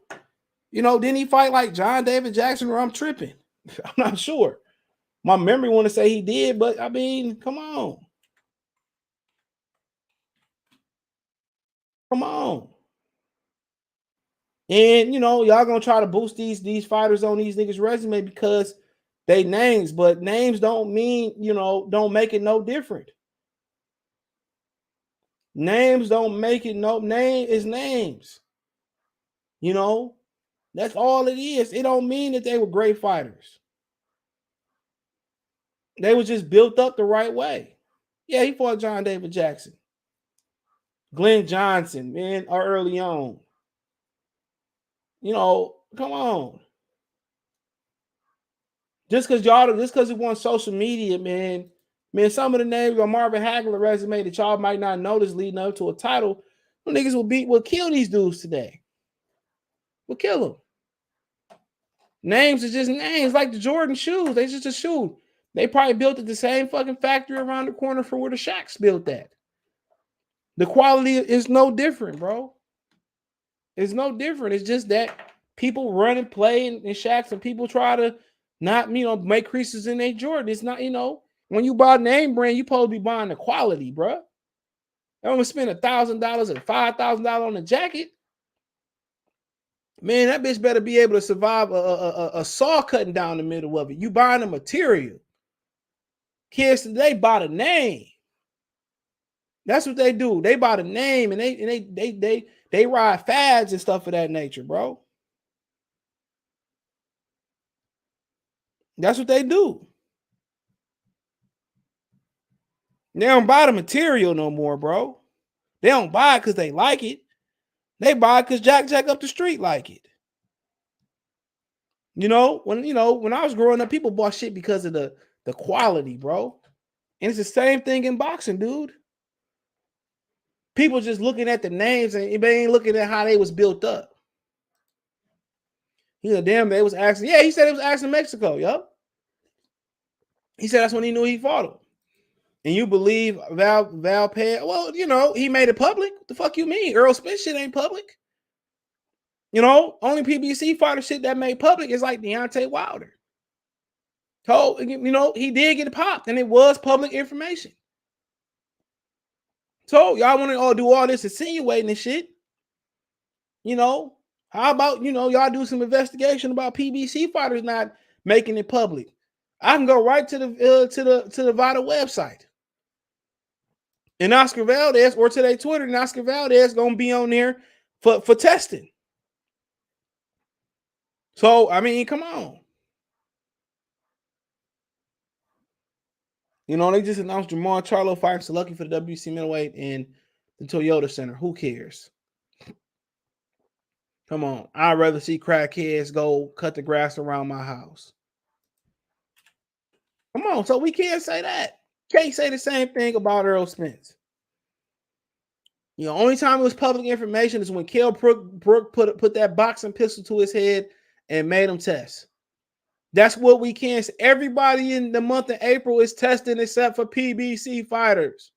didn't he fight like John David Jackson, or I'm tripping? I'm not sure. My memory want to say he did, but come on. Come on. And y'all gonna try to boost these fighters on these niggas' resume because they names, but names don't mean, don't make it no different. Names don't make it no, name is names. That's all it is. It don't mean that they were great fighters. They were just built up the right way. Yeah, he fought John David Jackson. Glenn Johnson, man, or early on. Come on. Just because it won social media, man, some of the names on Marvin Hagler resume that y'all might not notice leading up to a title, them niggas will kill these dudes today. Will kill them. Names are just names, like the Jordan shoes. They just a shoe. They probably built at the same fucking factory around the corner from where the Shaqs built at. The quality is no different, bro. It's no different. It's just that people run and play in Shaqs, and people try to not, make creases in their Jordan. It's not, when you buy name brand, you supposed to be buying the quality, bro. I don't spend $1,000 or $5,000 on a jacket. Man, that bitch better be able to survive a saw cutting down the middle of it. You buying the material. Kids today buy the name. That's what they do. They buy the name, and they ride fads and stuff of that nature, bro. That's what they do. They don't buy the material no more, bro. They don't buy it because they like it. They buy it because Jack up the street like it. When I was growing up, people bought shit because of the quality, bro. And it's the same thing in boxing, dude. People just looking at the names and they ain't looking at how they was built up. Damn, they was asking. Yeah, he said it was asking Mexico, yup. He said that's when he knew he fought him. And you believe Val Pez? Well, he made it public. What the fuck you mean? Errol Spence shit ain't public. Only PBC fighter shit that made public is like Deontay Wilder. So, he did get popped, and it was public information. So y'all want to do all this insinuating and shit? How about y'all do some investigation about PBC fighters not making it public? I can go right to the VADA website. And Oscar Valdez, or to their Twitter, and Oscar Valdez gonna be on there for testing. So come on. They just announced Jamal Charlo fighting Selucky for the WC middleweight in the Toyota Center. Who cares? Come on. I'd rather see crackheads go cut the grass around my house. Come on. So we can't say that. Can't say the same thing about Errol Spence. Only time it was public information is when Kell Brook put that boxing pistol to his head and made him test. That's what we can say. Everybody in the month of April is testing except for PBC fighters.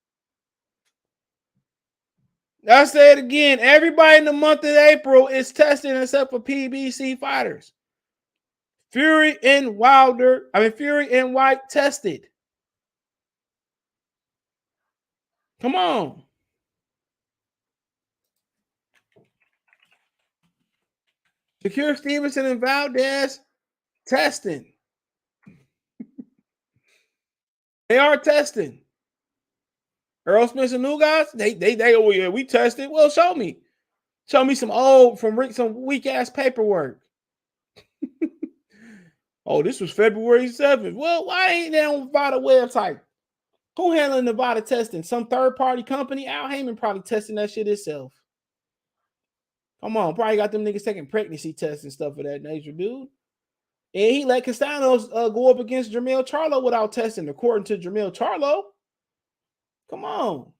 I say it again. Everybody in the month of April is testing except for PBC fighters. Fury and White tested. Come on. Shakur, Stevenson, and Valdez testing. They are testing. Errol Spence and new guys, oh yeah, we tested. Well, show me some old some weak ass paperwork. Oh, this was February 7th. Well, why ain't that on Nevada website? Who handling Nevada testing? Some third-party company? Al Heyman probably testing that shit himself. Come on, probably got them niggas taking pregnancy tests and stuff of that nature, dude. And he let Castanos go up against Jermell Charlo without testing, according to Jermell Charlo. Come on.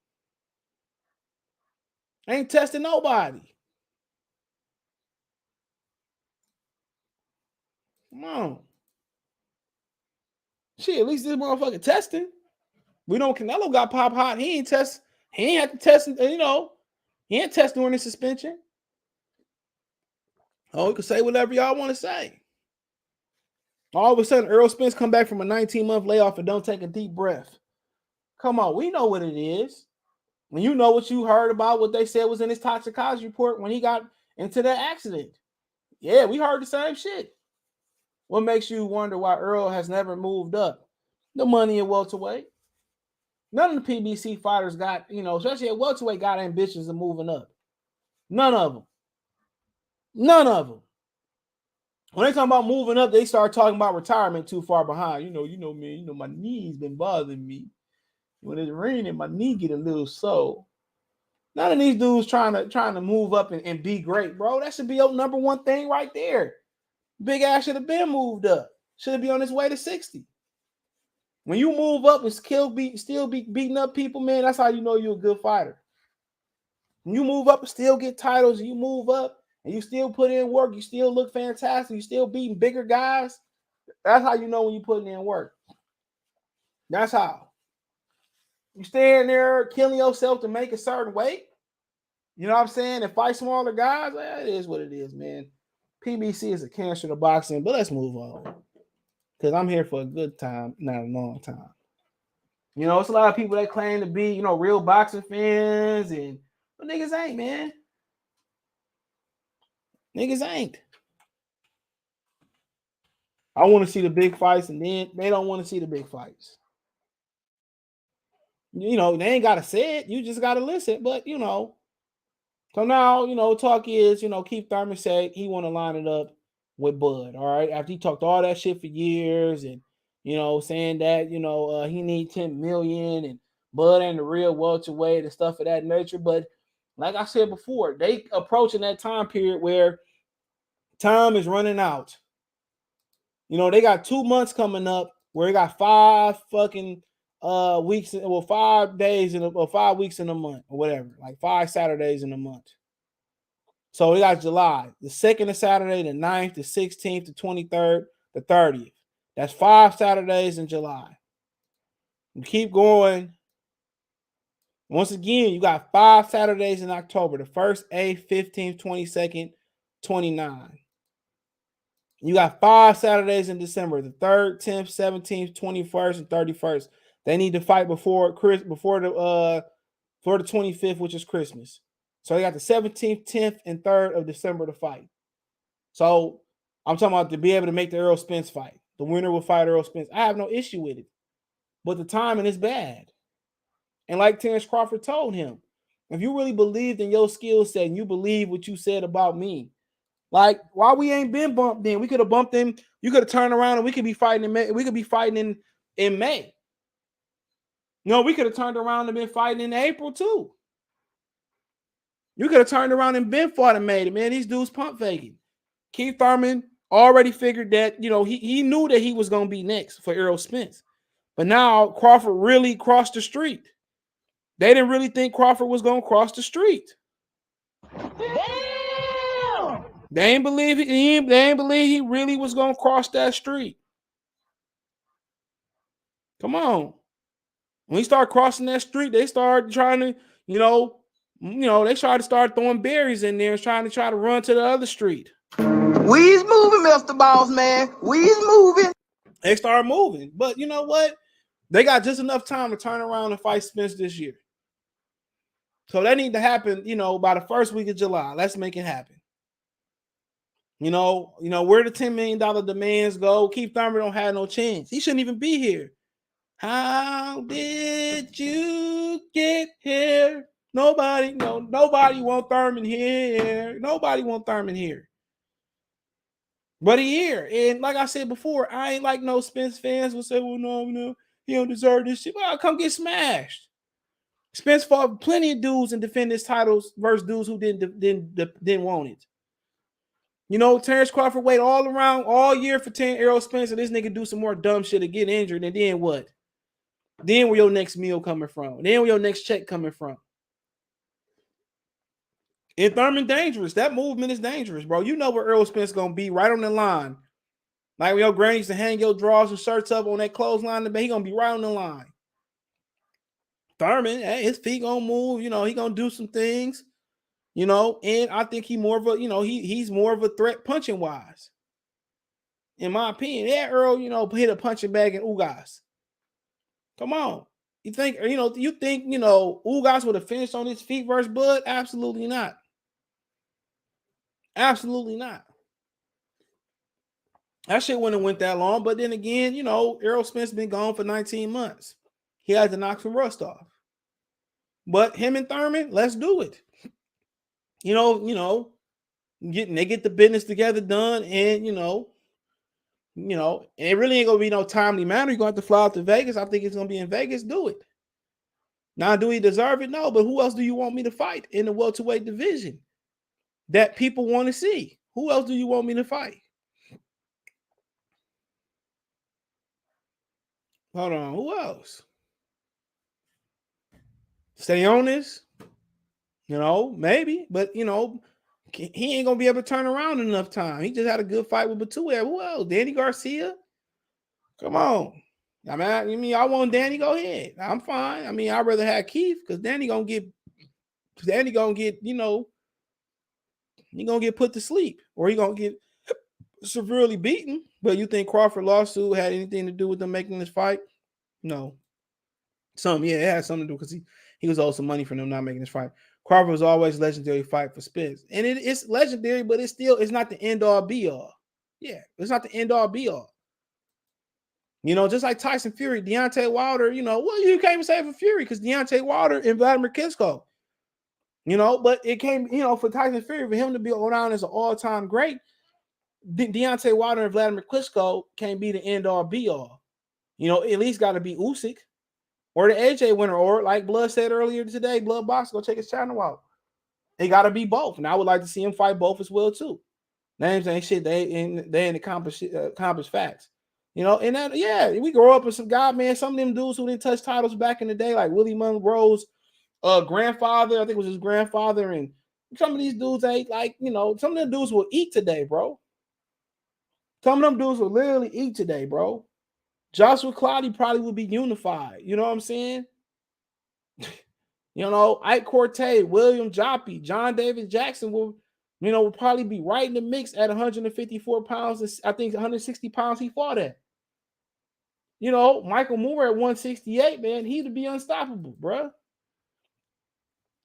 Ain't testing nobody. Come on. Shit, at least this motherfucker testing. We don't. Canelo got pop hot. He ain't test. He ain't have to test. You know, he ain't test during the suspension. Oh, you can say whatever y'all want to say. All of a sudden, Errol Spence come back from a 19-month layoff and don't take a deep breath. Come on, we know what it is. When you know what you heard about what they said was in his toxicology report when he got into that accident. Yeah, we heard the same shit. What makes you wonder why Errol has never moved up? The money in welterweight. None of the PBC fighters got, you know, especially at welterweight, got ambitions of moving up. None of them. None of them. When they talk about moving up, they start talking about retirement too far behind. You know, man, my knee's been bothering me. When it's raining, my knee get a little sore. None of these dudes trying to move up and be great, bro. That should be your number one thing right there. Big ass should have been moved up. Should be on his way to 60. When you move up and still be beating up people, man, that's how you know you're a good fighter. When you move up and still get titles, and you move up and you still put in work, you still look fantastic, you still beating bigger guys, that's how you know when you're putting in work. That's how. You stand there killing yourself to make a certain weight, you know what I'm saying, and fight smaller guys, it is what it is, man. PBC is a cancer to boxing, but let's move on. Because I'm here for a good time, not a long time. You know, it's a lot of people that claim to be, you know, real boxing fans, and but niggas ain't, man. Niggas ain't. I want to see the big fights, and then they don't want to see the big fights. You know, they ain't got to say it. You just got to listen. But, you know, so now, you know, talk is, you know, Keith Thurman said he want to line it up with Bud, all right? After he talked all that shit for years and, you know, saying that, you know, he need 10 million and Bud ain't the real welterweight and stuff of that nature. But like I said before, they approaching that time period where time is running out. You know, they got 2 months coming up where they got 5 fucking weeks, well, 5 days or 5 weeks in a month or whatever, like 5 Saturdays in a month. So we got July, the 2nd of Saturday, the 9th, the 16th, the 23rd, the 30th. That's 5 Saturdays in July. You keep going. Once again, you got 5 Saturdays in October, the 1st, 8th, 15th, 22nd, 29th. You got 5 Saturdays in December, the 3rd, 10th, 17th, 21st, and 31st. They need to fight before the 25th, which is Christmas. So they got the 17th, 10th, and 3rd of December to fight. So I'm talking about to be able to make the Errol Spence fight. The winner will fight Errol Spence. I have no issue with it. But the timing is bad. And like Terence Crawford told him, if you really believed in your skill set and you believe what you said about me, like, why we ain't been bumped then? We could have bumped him. You could have turned around and we could be fighting in May. We could be fighting in May. No, we could have turned around and been fighting in April too. You could have turned around and been fought and made it, man. These dudes pump faking. Keith Thurman already figured that, you know, he knew that he was going to be next for Errol Spence. But now Crawford really crossed the street. They didn't really think Crawford was going to cross the street. Damn! They ain't believe he really was going to cross that street. Come on. When he started crossing that street, they started trying to, they tried to start throwing berries in there and trying to run to the other street. We's moving, Mr. Boss Man. We's moving. They started moving. But you know what? They got just enough time to turn around and fight Spence this year. So that need to happen, by the first week of July. Let's make it happen. Where the $10 million demands go, Keith Thurman don't have no chance. He shouldn't even be here. How did you get here? Nobody want Thurman here. Nobody want Thurman here. But he here. And like I said before, I ain't like no Spence fans will say, well, no, he don't deserve this shit. Well, come get smashed. Spence fought plenty of dudes and defend his titles versus dudes who didn't want it. You know, Terence Crawford waited all around all year for 10 Errol Spence, and this nigga do some more dumb shit to get injured, and then what? Then where your next meal coming from? Then where your next check coming from? And Thurman dangerous. That movement is dangerous, bro. You know where Errol Spence gonna be right on the line. Like when your granny used to hang your drawers and shirts up on that clothesline, he gonna be right on the line. Thurman, hey, his feet gonna move. You know, he gonna do some things. You know, and I think he's more of a, he's more of a threat punching wise. In my opinion, yeah, Earl, hit a punching bag in Ugas. Come on. You think Ugas would have finished on his feet versus Bud? Absolutely not. Absolutely not. That shit wouldn't have went that long. But then again, Errol Spence been gone for 19 months. He had to knock some rust off. But him and Thurman, let's do it. They get the business together done, and it really ain't gonna be no timely manner. You're gonna have to fly out to Vegas. I think it's gonna be in Vegas. Do it. Now, do he deserve it? No, but who else do you want me to fight in the welterweight division that people want to see? Who else do you want me to fight? Hold on, who else? Stay on this. Maybe, but he ain't gonna be able to turn around in enough time. He just had a good fight with Batuev. Who else? Danny Garcia. Come on. I mean, I want Danny. Go ahead. I'm fine. I mean, I'd rather have Keith because Danny gonna get, he gonna get put to sleep, or he gonna get severely beaten. But you think Crawford lawsuit had anything to do with them making this fight? No. It had something to do because he was owed some money for them not making this fight. Crawford was always legendary fight for Spence. And it's legendary, but it's not the end all be all. Yeah, it's not the end all be all. Just like Tyson Fury, Deontay Wilder, you can't even say for Fury because Deontay Wilder and Vladimir Klitschko. But it came, for Tyson Fury, for him to be around as an all-time great, Deontay Wilder and Vladimir Klitschko can't be the end all be all. At least got to be Usyk. Or the AJ winner, or like Blood said earlier today, Blood Box, go check his channel out. They got to be both, and I would like to see him fight both as well too. Names ain't shit; they ain't accomplished facts. And that we grow up with some guy, man. Some of them dudes who didn't touch titles back in the day, like Willie Monroe's grandfather, I think it was his grandfather, and some of these dudes ain't like some of them dudes will eat today, bro. Some of them dudes will literally eat today, bro. Joshua Clottey probably would be unified. You know what I'm saying? Ike Cortez, William Joppy, John David Jackson will probably be right in the mix at 154 pounds. I think 160 pounds he fought at. Michael Moore at 168, man, he'd be unstoppable, bro.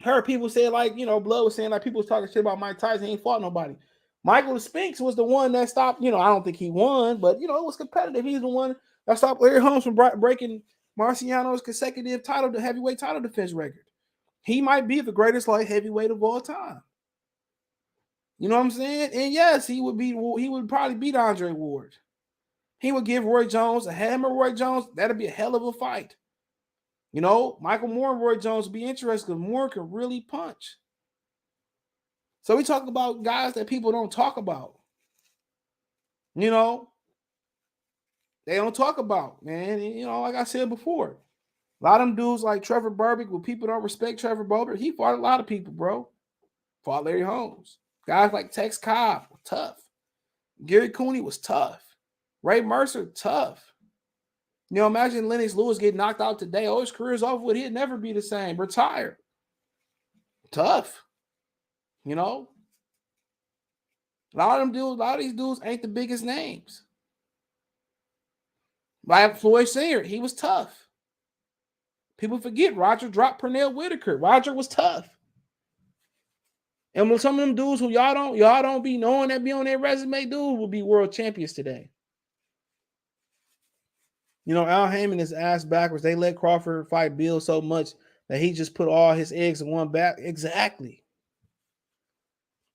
Heard people say Blood was saying people was talking shit about Mike Tyson. He ain't fought nobody. Michael Spinks was the one that stopped. I don't think he won, but it was competitive. He's the one that stopped Larry Holmes from breaking Marciano's consecutive heavyweight title defense record. He might be the greatest light heavyweight of all time. You know what I'm saying? And yes, he would probably beat Andre Ward. He would give Roy Jones a hammer. Roy Jones, that'd be a hell of a fight. Michael Moore and Roy Jones would be interesting because Moore can really punch. So we talk about guys that people don't talk about. They don't talk about, man. And, like I said before, a lot of them dudes like Trevor Burbick, when people don't respect Trevor Burbick, he fought a lot of people, bro. Fought Larry Holmes. Guys like Tex Cobb were tough. Gary Cooney was tough. Ray Mercer, tough. Imagine Lennox Lewis getting knocked out today. Oh, his career's over with. He'd never be the same. Retired. Tough. A lot of these dudes ain't the biggest names. Like Floyd Singer, he was tough. People forget Roger dropped Pernell Whitaker. Roger was tough. And when some of them dudes who y'all don't be knowing that be on their resume, dude, will be world champions today. Al Heyman is ass backwards. They let Crawford fight Bill so much that he just put all his eggs in one basket.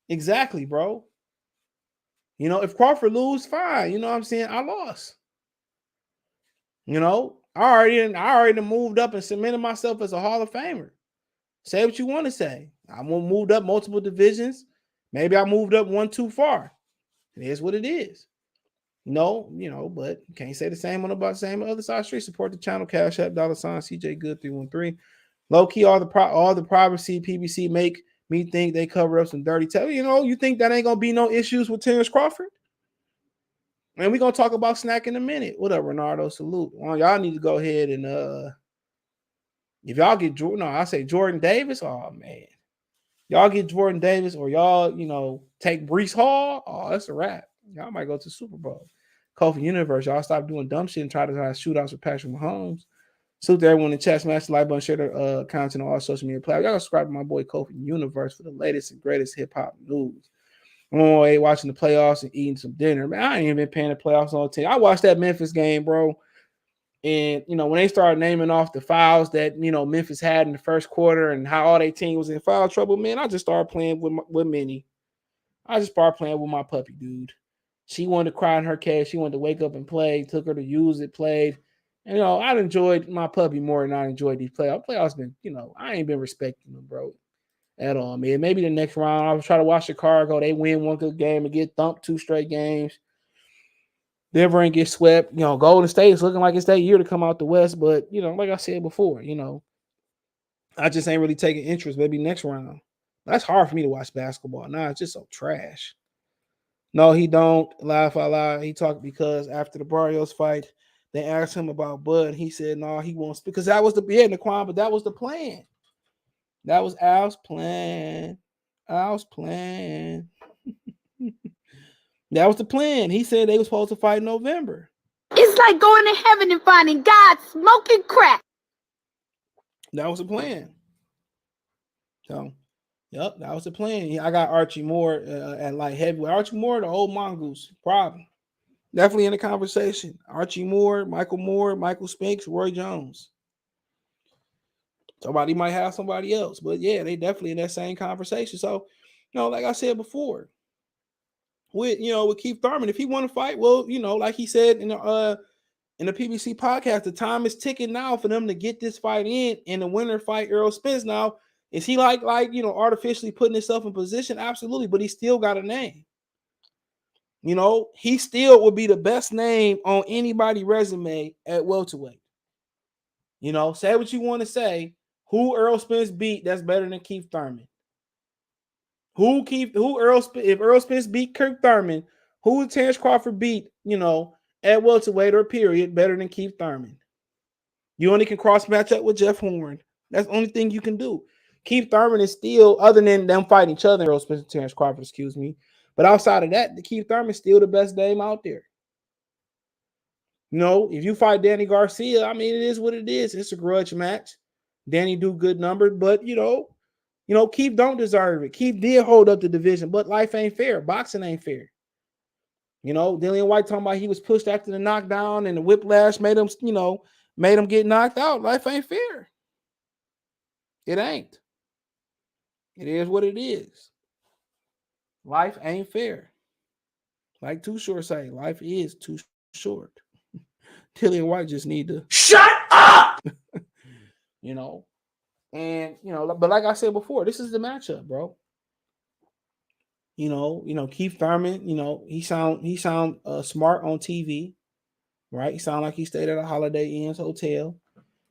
Exactly, bro. You know, if Crawford lose, fine. You know what I'm saying? I lost. You know, I already moved up and cemented myself as a Hall of Famer. Say what you want to say. I moved up multiple divisions. Maybe I moved up one too far. It is what it is. No, you know, but can't say the same on the same other side of the street. Support the channel, Cash App, $ CJ Good 313. Low key, all the privacy PBC make me think they cover up some dirty tell. You know, you think that ain't gonna be no issues with Terence Crawford? And we're gonna talk about SNAC in a minute. What up, Renardo? Salute. Well, y'all need to go ahead and if y'all get I say Jordan Davis. Oh man, y'all get Jordan Davis, or y'all, you know, take Breece Hall. Oh, that's a wrap. Y'all might go to the Super Bowl. Kofi Universe, y'all stop doing dumb shit and try to have shootouts with Patrick Mahomes. Salute to everyone in the chat. Smash the like button, share the content on all social media platforms. Y'all gotta subscribe to my boy Kofi Universe for the latest and greatest hip hop news. I'm on my way watching the playoffs and eating some dinner. Man, I ain't even been paying the playoffs on 10. I watched that Memphis game, bro. And, you know, when they started naming off the fouls that, you know, Memphis had in the first quarter and how all their team was in foul trouble, man, I just started playing with Minnie. I just started playing with my puppy, dude. She wanted to cry in her cage. She wanted to wake up and play. Took her to use it, played. And, you know, I enjoyed my puppy more than I enjoyed these playoffs. Playoffs been, you know, I ain't been respecting them, bro, at all, man. Maybe the next round, I'll try to watch Chicago. They win one good game and get thumped 2 straight games. Denver ain't get swept. You know, Golden State is looking like it's that year to come out the West. But, you know, like I said before, you know, I just ain't really taking interest. Maybe next round. That's hard for me to watch basketball. Nah, it's just so trash. No, he don't. Laugh out loud. He talked because after the Barrios fight, they asked him about Bud. He said, no, he won't. Because that was Naquan, but that was the plan. That was Al's plan. Al's plan. That was the plan. He said they were supposed to fight in November. It's like going to heaven and finding God smoking crack. That was the plan. So, yep, that was the plan. I got Archie Moore at light heavyweight. Archie Moore, the old mongoose, problem. Definitely in the conversation. Archie Moore, Michael Spinks, Roy Jones. Somebody might have somebody else, but yeah, they definitely in that same conversation. So, you know, like I said before, with Keith Thurman, if he want to fight, well, you know, like he said in the PBC podcast, the time is ticking now for them to get this fight in, and the winner fight Errol Spence. Now, is he like artificially putting himself in position? Absolutely, but he still got a name. You know, he still would be the best name on anybody's resume at welterweight. You know, say what you want to say. Who Errol Spence beat that's better than Keith Thurman? If Errol Spence beat Keith Thurman, who would Terence Crawford beat, you know, at welterweight or period better than Keith Thurman? You only can cross match up with Jeff Horn. That's the only thing you can do. Keith Thurman is still, other than them fighting each other, Errol Spence and Terence Crawford, excuse me. But outside of that, the Keith Thurman is still the best name out there. You know, if you fight Danny Garcia, I mean, it is what it is. It's a grudge match. Danny do good numbers, but you know, Keith don't deserve it. Keith did hold up the division, but life ain't fair. Boxing ain't fair. You know, Dillian White talking about he was pushed after the knockdown and the whiplash made him get knocked out. Life ain't fair. It ain't. It is what it is. Life ain't fair. Like Too Short say, life is too short. Dillian White just need to shut up. You know. And, you know, but like I said before, this is the matchup, bro. You know, Keith Thurman, you know, he sound smart on TV, right? He sound like he stayed at a Holiday Inn's hotel.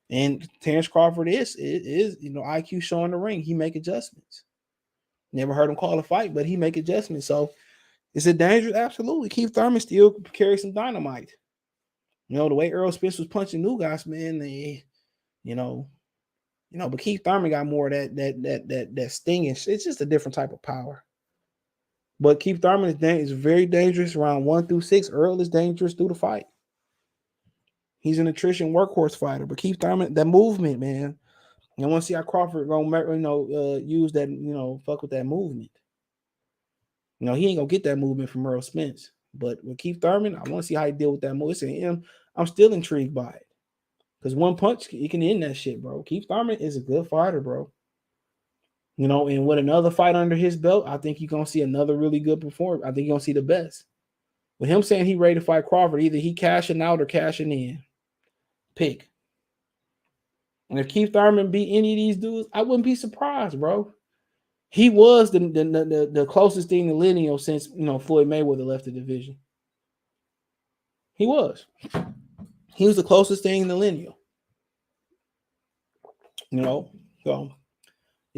And Terence Crawford is, you know, IQ showing the ring. He make adjustments. Never heard him call a fight, but he make adjustments. So is it dangerous? Absolutely. Keith Thurman still carries some dynamite. You know, the way Errol Spence was punching new guys, man, but Keith Thurman got more of that stinging. It's just a different type of power. But Keith Thurman is very dangerous around 1 through 6. Errol is dangerous through the fight. He's an attrition workhorse fighter. But Keith Thurman, that movement, man. I want to see how Crawford gonna use that, fuck with that movement. You know, he ain't gonna get that movement from Errol Spence. But with Keith Thurman, I want to see how he deal with that movement. I'm still intrigued by it. Because one punch, you can end that shit, bro. Keith Thurman is a good fighter, bro. You know, and with another fight under his belt, I think you're going to see another really good performance. I think you're going to see the best. With him saying he ready to fight Crawford, either he cashing out or cashing in. Pick. And if Keith Thurman beat any of these dudes, I wouldn't be surprised, bro. He was the closest thing to lineal since Floyd Mayweather left the division. He was. He was the closest thing to lineal. So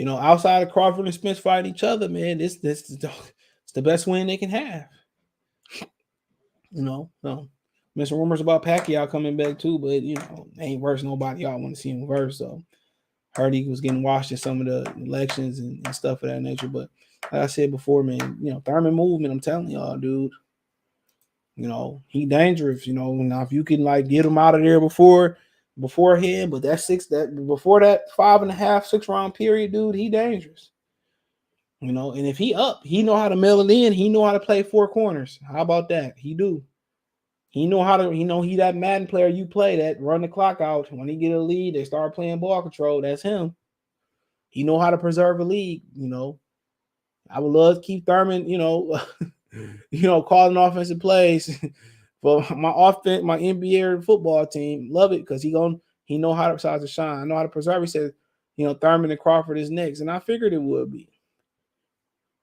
outside of Crawford and Spence fighting each other, man, it's the best win they can have. So there's some rumors about Pacquiao coming back too, but they ain't verse nobody y'all want to see him verse. So heard he was getting washed in some of the elections and stuff of that nature. But like I said before, man, Thurman movement, I'm telling y'all, dude. He dangerous. Now if you can get him out of there beforehand, but before that 5.5, 6 round period, dude, he dangerous. And if he up, he know how to mail it in. He know how to play 4 corners. How about that? He do. He know how to, he that Madden player you play that run the clock out. When he get a lead, they start playing ball control. That's him. He know how to preserve a lead. I would love to keep Thurman, calling offensive plays for my NBA football team. Love it because he know how to shine. I know how to preserve. He said, Thurman and Crawford is next, and I figured it would be.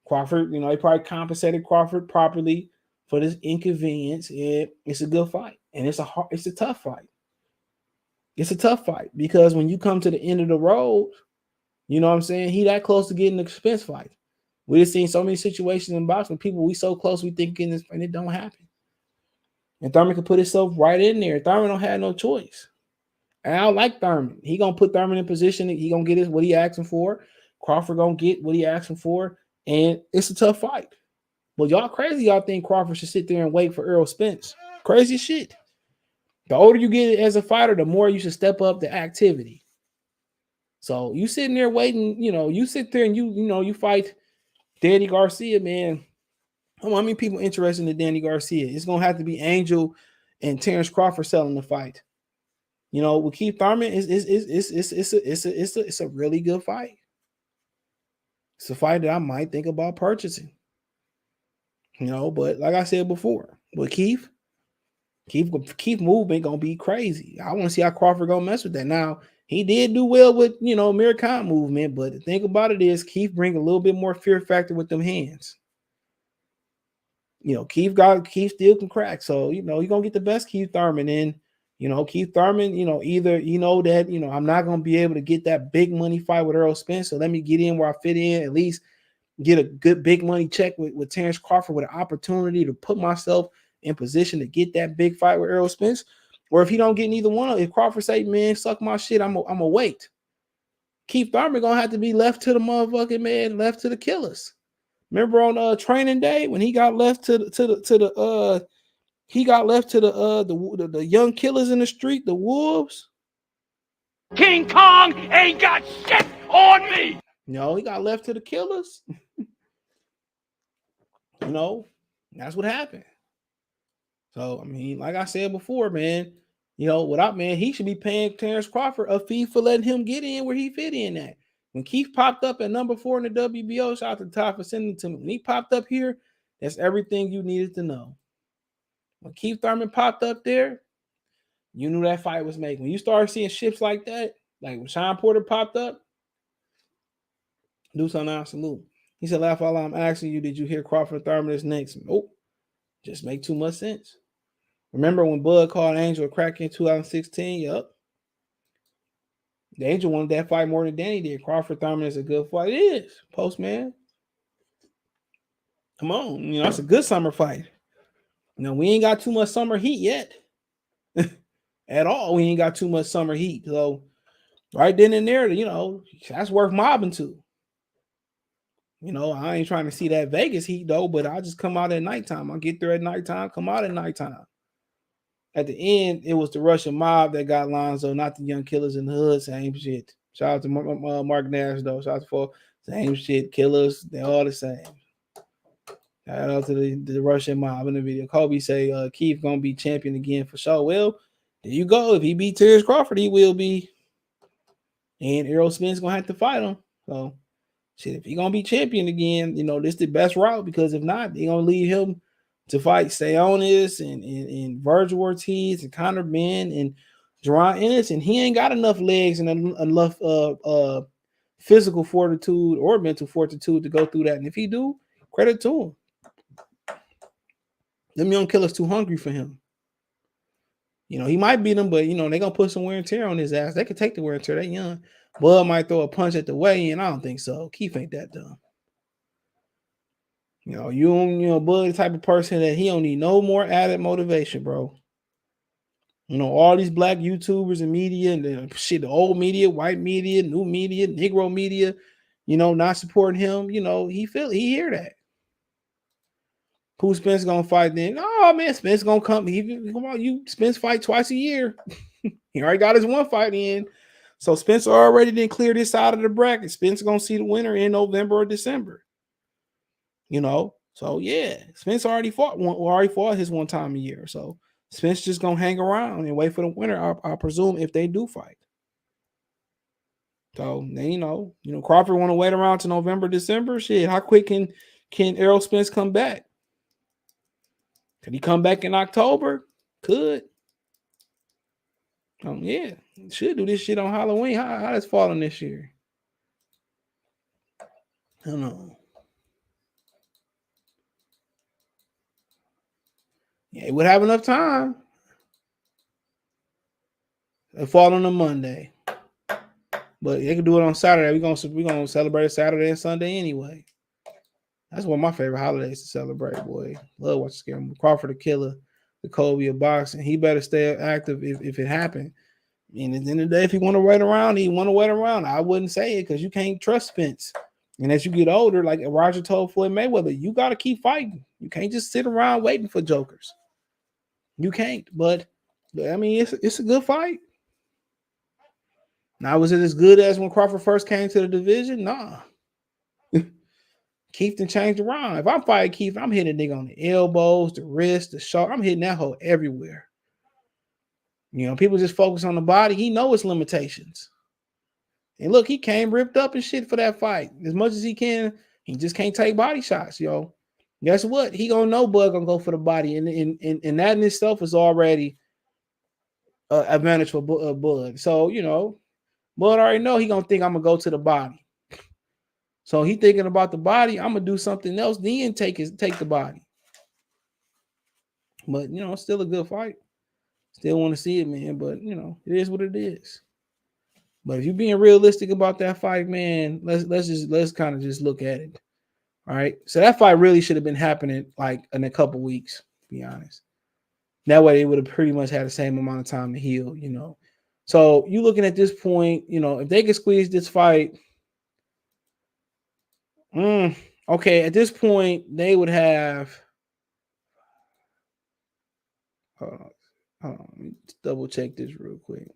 Crawford, he probably compensated Crawford properly for this inconvenience. It's a good fight, and it's a tough fight. It's a tough fight because when you come to the end of the road, you know what I'm saying? He that close to getting the Spence fight. We have seen so many situations in boxing, people we so close, we thinking this, and it don't happen. And Thurman can put himself right in there. Thurman don't have no choice. And I don't like Thurman. He gonna put Thurman in position. He gonna get what he asking for. Crawford gonna get what he asking for. And it's a tough fight. But y'all crazy. Y'all think Crawford should sit there and wait for Errol Spence. Crazy shit. The older you get as a fighter, the more you should step up the activity. So you sitting there waiting, you sit there and you fight Danny Garcia, man. How many people interested in Danny Garcia? It's gonna have to be Angel and Terence Crawford selling the fight. With Keith Thurman, it's a really good fight. It's a fight that I might think about purchasing. But like I said before, with Keith movement gonna be crazy. I want to see how Crawford gonna mess with that. Now he did do well with Amir Khan movement, but the thing about it is Keith bring a little bit more fear factor with them hands. Keith still can crack. So you're gonna get the best Keith Thurman in. Keith Thurman, either that I'm not gonna be able to get that big money fight with Errol Spence. So let me get in where I fit in, at least get a good big money check with Terence Crawford with an opportunity to put myself in position to get that big fight with Errol Spence. Or if he don't get neither one, if Crawford say, man, suck my shit, I'm a wait. Keith Thurman gonna have to be left to the motherfucking man, left to the killers. Remember on training day when he got left to the young killers in the street, the wolves. King Kong ain't got shit on me. No, he got left to the killers. That's what happened. So, like I said before, man, he should be paying Terence Crawford a fee for letting him get in where he fit in at. When Keith popped up at number 4 in the WBO, shout out to Todd for sending it to me. When he popped up here, that's everything you needed to know. When Keith Thurman popped up there, you knew that fight was made. When you started seeing shifts like that, like when Sean Porter popped up, do something out, salute. He said, laugh all I'm asking you, did you hear Crawford Thurman is next? Nope. Just make too much sense. Remember when Bud called Angel a crack in 2016? Yup. The Angel wanted that fight more than Danny did. Crawford Thurman is a good fight. It is, Postman. Come on. It's a good summer fight. We ain't got too much summer heat yet. At all. We ain't got too much summer heat. So right then and there, that's worth mobbing to. I ain't trying to see that Vegas heat though, but I'll just come out at nighttime. I'll get there at nighttime, come out at nighttime. At the end, it was the Russian mob that got Lonzo, not the young killers in the hood. Same shit. Shout out to Mark Nash though. Shout out to Paul. Same shit. Killers, they're all the same. Shout out to the Russian mob in the video. Kobe say Keith gonna be champion again for sure. Well, there you go. If he beat Terence Crawford, he will be. And Errol Spence gonna have to fight him. So shit, if he gonna be champion again, this is the best route, because if not, they're gonna leave him to fight Sionis and Virgil Ortiz and Conor Ben and Jerron Ennis, and he ain't got enough legs and enough physical fortitude or mental fortitude to go through that. And if he do, credit to him. Them young killers too hungry for him. You know, he might beat them, but, you know, they're going to put some wear and tear on his ass. They could take the wear and tear. They young. Bud might throw a punch at the weigh-in. I don't think so. Keith ain't that dumb. You know, Bud the type of person that he don't need no more added motivation, bro. You know, all these black YouTubers and media and the old media, white media, new media, Negro media, you know, not supporting him. You know, he hear that. Who Spence gonna fight then? Oh man, Spence gonna come. Come on, Spence fight twice a year. He already got his one fight in. So Spence already didn't clear this side of the bracket. Spence gonna see the winner in November or December. You know, so yeah, Spence already fought his one time a year. So Spence just gonna hang around and wait for the winner. I presume if they do fight. So then you know Crawford want to wait around to November, December. Shit, how quick can Errol Spence come back? Can he come back in October? Could. Yeah, should do this shit on Halloween. How that's falling this year? I don't know. Yeah, he would have enough time. It fall on a Monday, but they can do it on Saturday. We're gonna celebrate Saturday and Sunday anyway. That's one of my favorite holidays to celebrate. Boy, love watching scare. Crawford the killer, the Kobe of boxing. He better stay active if it happened. And at the end of the day, if he want to wait around, I wouldn't say it because you can't trust Spence. And as you get older, like Roger told Floyd Mayweather, you got to keep fighting. You can't just sit around waiting for jokers. You can't. But I mean, it's a good fight. Now, was it as good as when Crawford first came to the division? Nah. Keith done changed around. If I'm fighting Keith, I'm hitting a nigga on the elbows, the wrist, the shoulder. I'm hitting that hole everywhere. You know, people just focus on the body. He knows its limitations. And look, he came ripped up and shit for that fight. As much as he can, he just can't take body shots, yo. Guess what? He gonna know Bud gonna go for the body. And that in itself is already advantage for Bud. So, you know, Bud already know he gonna think I'm gonna go to the body. So he thinking about the body, I'm gonna do something else, then take the body. But, you know, it's still a good fight. Still want to see it, man. But, you know, it is what it is. But if you're being realistic about that fight, man, let's kind of just look at it. All right. So that fight really should have been happening like in a couple weeks, to be honest. That way they would have pretty much had the same amount of time to heal, you know. So you looking at this point, you know, if they could squeeze this fight, okay, at this point, they would have. Hold on. Let me double check this real quick.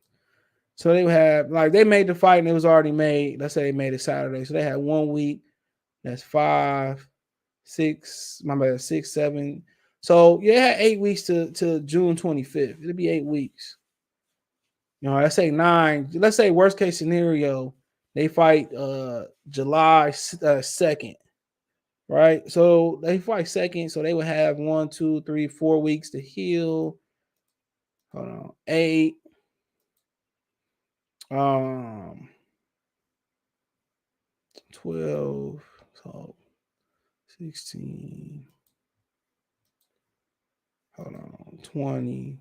So they would have, like, they made the fight and it was already made. Let's say they made it Saturday. So they had 1 week. That's 5, 6, 7. So you had 8 weeks to June 25th. It'll be 8 weeks. You know, let's say 9. Let's say worst case scenario, they fight July 2nd. Right? So they fight 2nd. So they would have 1, 2, 3, 4 weeks to heal. Hold on. 8. 12. So 16. Hold on. 20.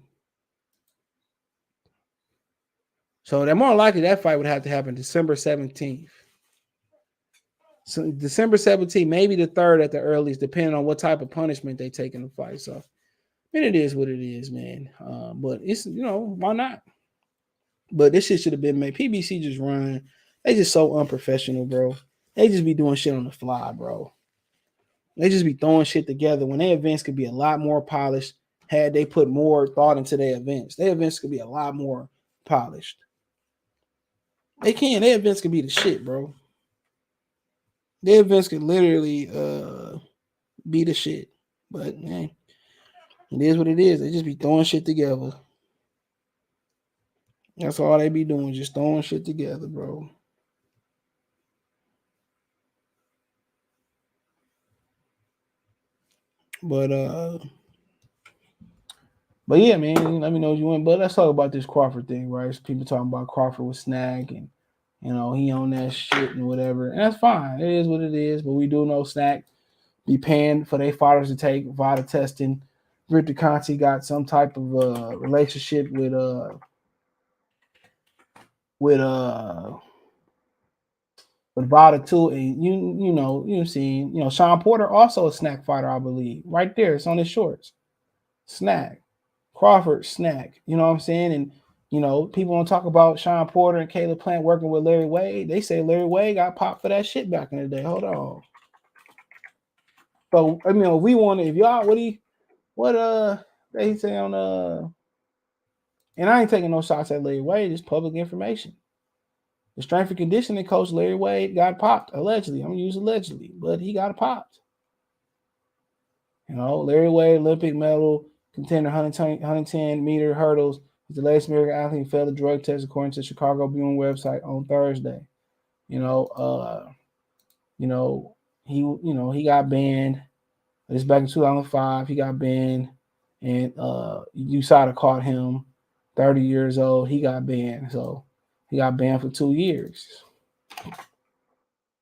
So they're more likely that fight would have to happen December 17th. So December 17th, maybe the 3rd at the earliest, depending on what type of punishment they take in the fight. So, I mean, it is what it is, man. But it's, you know, why not? But this shit should have been made. PBC just run. They just so unprofessional, bro. They just be doing shit on the fly, bro. They just be throwing shit together when their events could be a lot more polished had they put more thought into their events. Their events could be a lot more polished. They can. Their events could be the shit, bro. Their events could literally be the shit. But, man, it is what it is. They just be throwing shit together. That's all they be doing, just throwing shit together, bro. But yeah, man, let me know what you want. But let's talk about this Crawford thing, right? There's people talking about Crawford with SNAC and he on that shit and whatever. And that's fine. It is what it is. But we do know SNAC be paying for their fighters to take VADA testing. Victor Conte got some type of relationship with VADA too. And you've seen, Sean Porter also a SNAC fighter, I believe. Right there, it's on his shorts. SNAC. Crawford, SNAC. You know what I'm saying? And people want to talk about Sean Porter and Caleb Plant working with Larry Wade. They say Larry Wade got popped for that shit back in the day. Hold on. So if we want to, if y'all, what they say on and I ain't taking no shots at Larry Wade. It's public information. The strength and conditioning coach Larry Wade got popped allegedly. I'm gonna use allegedly, but he got popped. Larry Wade, Olympic medal contender, 110 meter hurdles. He's the latest American athlete who failed the drug test, according to the Chicago Tribune website on Thursday. He got banned. This back in 2005. He got banned, and USADA caught him. 30 years old. He got banned. So he got banned for 2 years.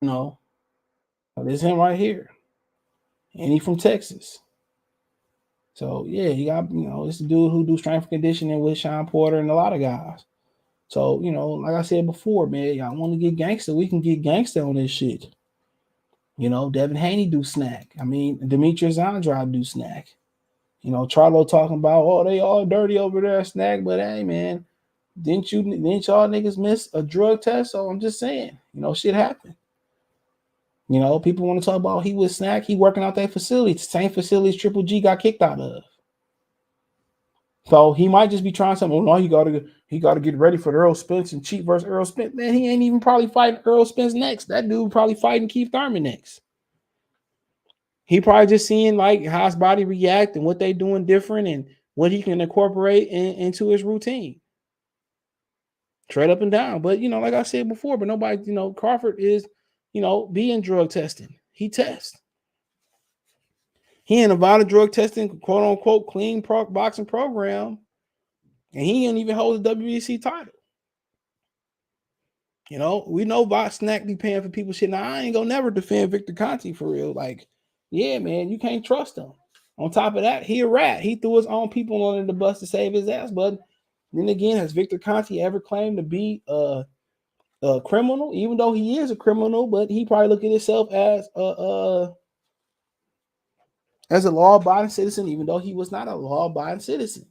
This is him right here, and he from Texas. So yeah, he got it's the dude who do strength and conditioning with Sean Porter and a lot of guys. So like I said before, man, y'all want to get gangster, we can get gangster on this shit. Devin Haney do SNAC. I mean, Demetrius Andrade do SNAC. Charlo talking about, they all dirty over there at SNAC, but hey, man, didn't y'all niggas miss a drug test? So I'm just saying, shit happened. People want to talk about he was SNAC, he working out that facility, the same facilities Triple G got kicked out of. So he might just be trying something. No, he got to get ready for the Errol Spence and Cheat versus Errol Spence. Man, he ain't even probably fighting Errol Spence next. That dude probably fighting Keith Thurman next. He probably just seeing like how his body react and what they doing different and what he can incorporate into his routine. Straight up and down. But, like I said before, but nobody, Crawford is, being drug testing. He tests. He in a VADA drug testing, quote unquote, clean boxing program. And he didn't even hold the WBC title. We know SNAC be paying for people shit. Now, I ain't gonna never defend Victor Conte for real. Like, yeah, man, you can't trust him. On top of that, he a rat. He threw his own people under the bus to save his ass. But then again, has Victor Conte ever claimed to be a criminal? Even though he is a criminal, but he probably look at himself as a law-abiding citizen, even though he was not a law-abiding citizen.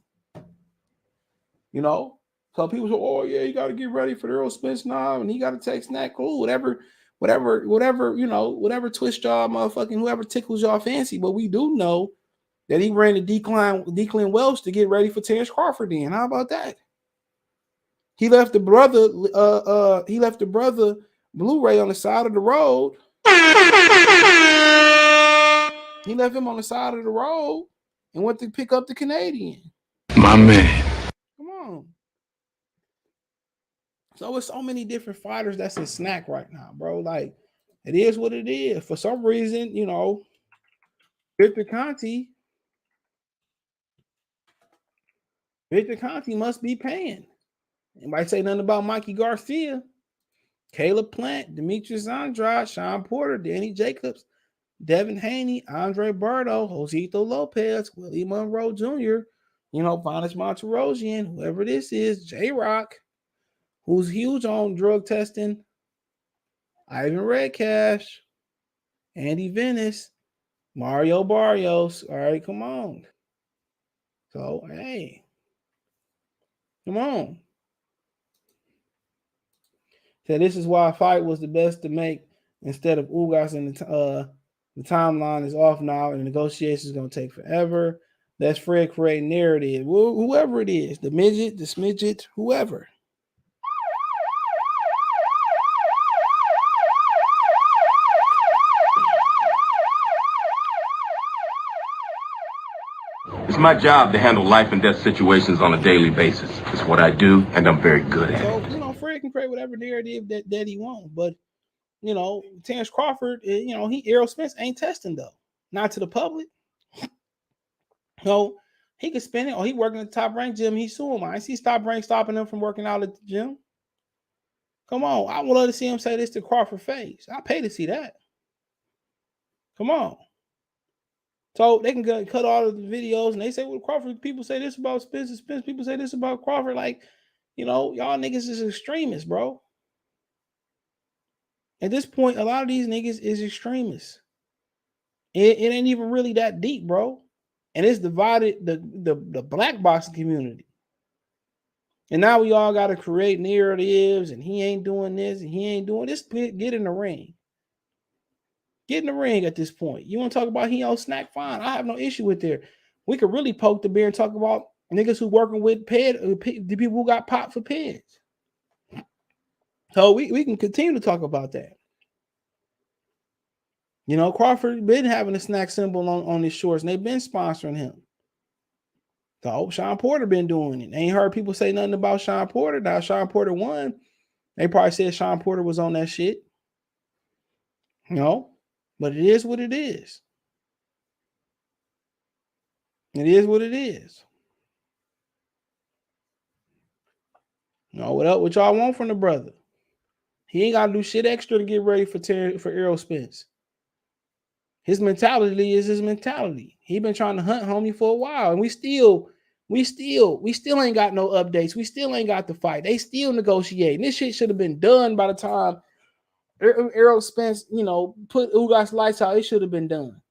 So people say, oh yeah, you got to get ready for the Errol Spence now, and he got to take SNAC. Cool, whatever, whatever twist y'all, motherfucking whoever tickles y'all fancy. But we do know that he ran the Declan Welch to get ready for Terence Crawford. Then how about that? He left the brother. He left the brother Blu-ray on the side of the road. He left him on the side of the road and went to pick up the Canadian. My man. Come on. So it's so many different fighters that's in SNAC right now, bro. Like, it is what it is. For some reason, Victor Conte must be paying. Anybody say nothing about Mikey Garcia, Caleb Plant, Demetrius Andrade, Sean Porter, Danny Jacobs, Devin Haney, Andre Berto, Josito Lopez, Willie Monroe Jr., Vanes Monterosian, whoever this is, J-Rock, who's huge on drug testing, Ivan Redcash, Andy Venice, Mario Barrios. All right, come on. So, hey, come on. So this is why a fight was the best to make instead of Ugas, and the timeline is off now, and the negotiations is going to take forever. That's Fred creating narrative. Whoever it is, the midget, the smidget, whoever. It's my job to handle life and death situations on a daily basis. It's what I do, and I'm very good at it. So, Fred can create whatever narrative that he wants, but Terence Crawford, Errol Spence ain't testing though, not to the public. So he could spend it, or he working at the Top Rank gym. He suing him. I see Top Rank stopping him from working out at the gym. Come on, I would love to see him say this to Crawford face. I pay to see that. Come on. So they can cut all of the videos, and they say, well, Crawford, people say this about Spence, and Spence, people say this about Crawford. Like, y'all niggas is extremists, bro. At this point, a lot of these niggas is extremists. It ain't even really that deep, bro. And it's divided the black boxing community. And now we all got to create narratives, and he ain't doing this, and he ain't doing this. Get in the ring. Get in the ring at this point. You want to talk about he on SNAC? Fine. I have no issue with there. We could really poke the bear and talk about niggas who working with the people who got popped for peds. So we can continue to talk about that. Crawford been having a SNAC symbol on his shorts, and they've been sponsoring him. So Sean Porter been doing it. Ain't heard people say nothing about Sean Porter. Now Sean Porter won. They probably said Sean Porter was on that shit. But it is what it is. It is what it is. What y'all want from the brother? He ain't got to do shit extra to get ready for Errol Spence. His mentality is his mentality. He been trying to hunt homie for a while, and we still ain't got no updates. We still ain't got the fight. They still negotiating. This shit should have been done by the time Errol Spence, put Ugas lights out. It should have been done.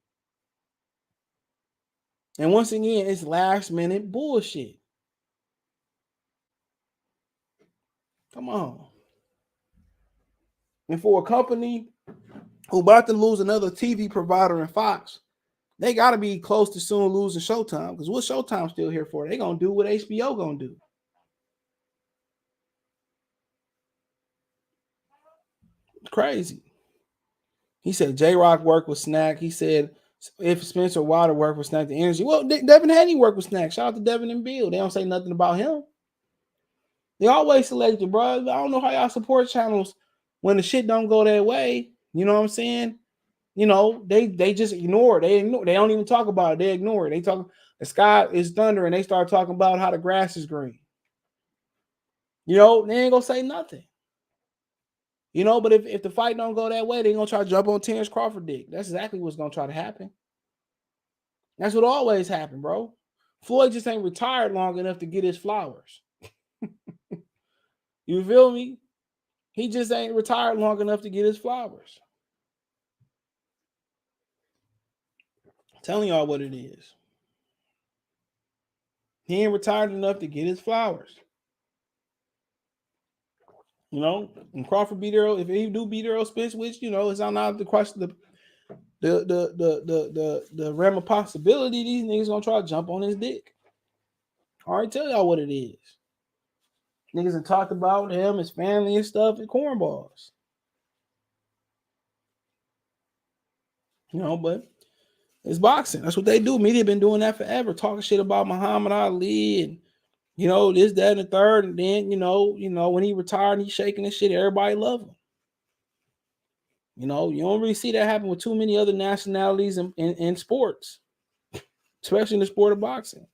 And once again, it's last minute bullshit. Come on. And for a company who about to lose another TV provider in Fox, they got to be close to soon losing Showtime. Because what Showtime still here for? They going to do what HBO going to do. It's crazy. He said J-Rock worked with SNAC. He said if Spencer Wilder worked with SNAC, the energy. Well, Devin Haney worked with SNAC. Shout out to Devin and Bill. They don't say nothing about him. They always select you, bro. I don't know how y'all support channels when the shit don't go their way. You know what I'm saying? They just ignore it. They don't even talk about it. They ignore it. They talk the sky is thunder, and they start talking about how the grass is green. They ain't gonna say nothing. But if the fight don't go that way, they gonna try to jump on Terence Crawford dick. That's exactly what's gonna try to happen. That's what always happened, bro. Floyd just ain't retired long enough to get his flowers. You feel me? He just ain't retired long enough to get his flowers. I'm telling y'all what it is. He ain't retired enough to get his flowers. And Crawford beat Errol. If he do beat Errol Spence, which is not the question, the realm of possibility, these niggas gonna try to jump on his dick. I already tell y'all what it is. Niggas have talked about him, his family and stuff, and cornballs. But it's boxing. That's what they do. Media been doing that forever, talking shit about Muhammad Ali and this, that, and the third. And then, when he retired and he's shaking this shit, everybody love him. You don't really see that happen with too many other nationalities in sports, especially in the sport of boxing.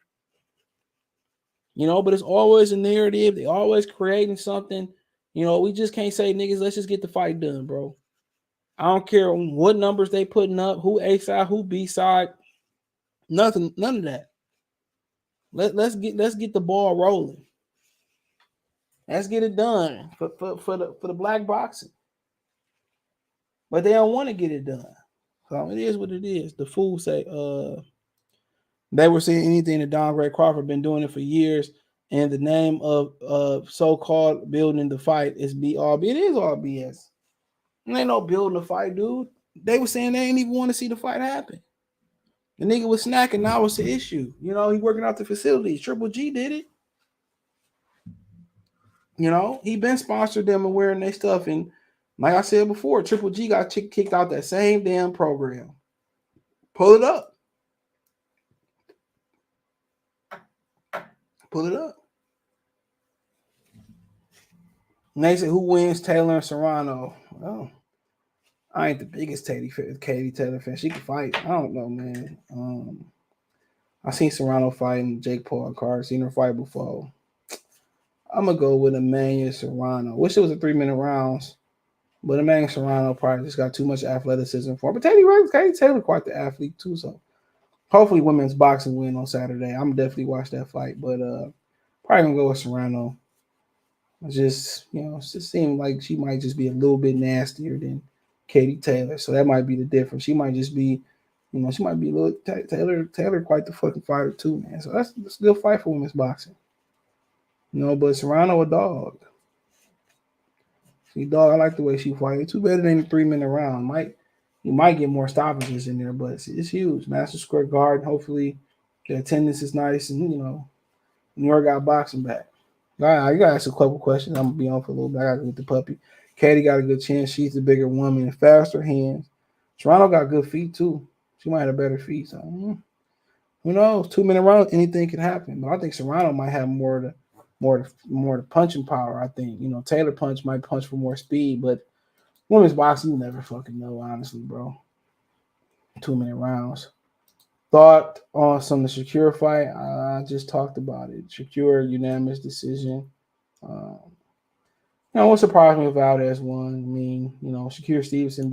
But it's always a narrative. They always creating something. We just can't say, niggas, let's just get the fight done, bro. I don't care what numbers they putting up, who A side, who B side, nothing, none of that. Let's get the ball rolling. Let's get it done for the black boxing. But they don't want to get it done. So it is what it is. The fools say they were saying anything that Don Gray Crawford been doing it for years, and the name of so-called building the fight is BRB. It is all BS. There ain't no building the fight, dude. They were saying they ain't even want to see the fight happen. The nigga was snacking. Now it's the issue. He working out the facilities. Triple G did it. He been sponsored them and wearing their stuff. And like I said before, Triple G got kicked out that same damn program. Pull it up. Pull it up. And they say, who wins, Taylor and Serrano? Oh, I ain't the biggest Katie Taylor fan. She can fight. I don't know, man. I seen Serrano fighting Jake Paul card. Seen her fight before. I'm gonna go with Emmanuel Serrano. Wish it was a 3-minute rounds, but Emmanuel Serrano probably just got too much athleticism for him. But Katie Taylor quite the athlete too. So hopefully women's boxing win on Saturday. I'm definitely watch that fight, but probably gonna go with Serrano. It just it seemed like she might just be a little bit nastier than Katie Taylor. So that might be the difference. She might just be, she might be a little Taylor quite the fucking fighter too, man. So that's a good fight for women's boxing. But Serrano a dog. See, dog, I like the way she fights. Too bad it ain't a 3-minute round. You might get more stoppages in there, but it's huge. Master Square Garden. Hopefully the attendance is nice, and New York got boxing back. All right, you gotta ask a couple questions. I'm gonna be on for a little bit. I gotta go with the puppy. Katie got a good chin. She's the bigger woman and faster hands. Serrano got good feet too. She might have better feet. So who knows? 2-minute round, anything can happen. But I think Serrano might have more the punching power. I think Taylor might punch for more speed, but women's boxing, you never fucking know, honestly, bro. 2-minute rounds. Thought on the Shakur fight? I just talked about it. Shakur unanimous decision. What surprised me if Valdez won. I mean, Shakur Stevenson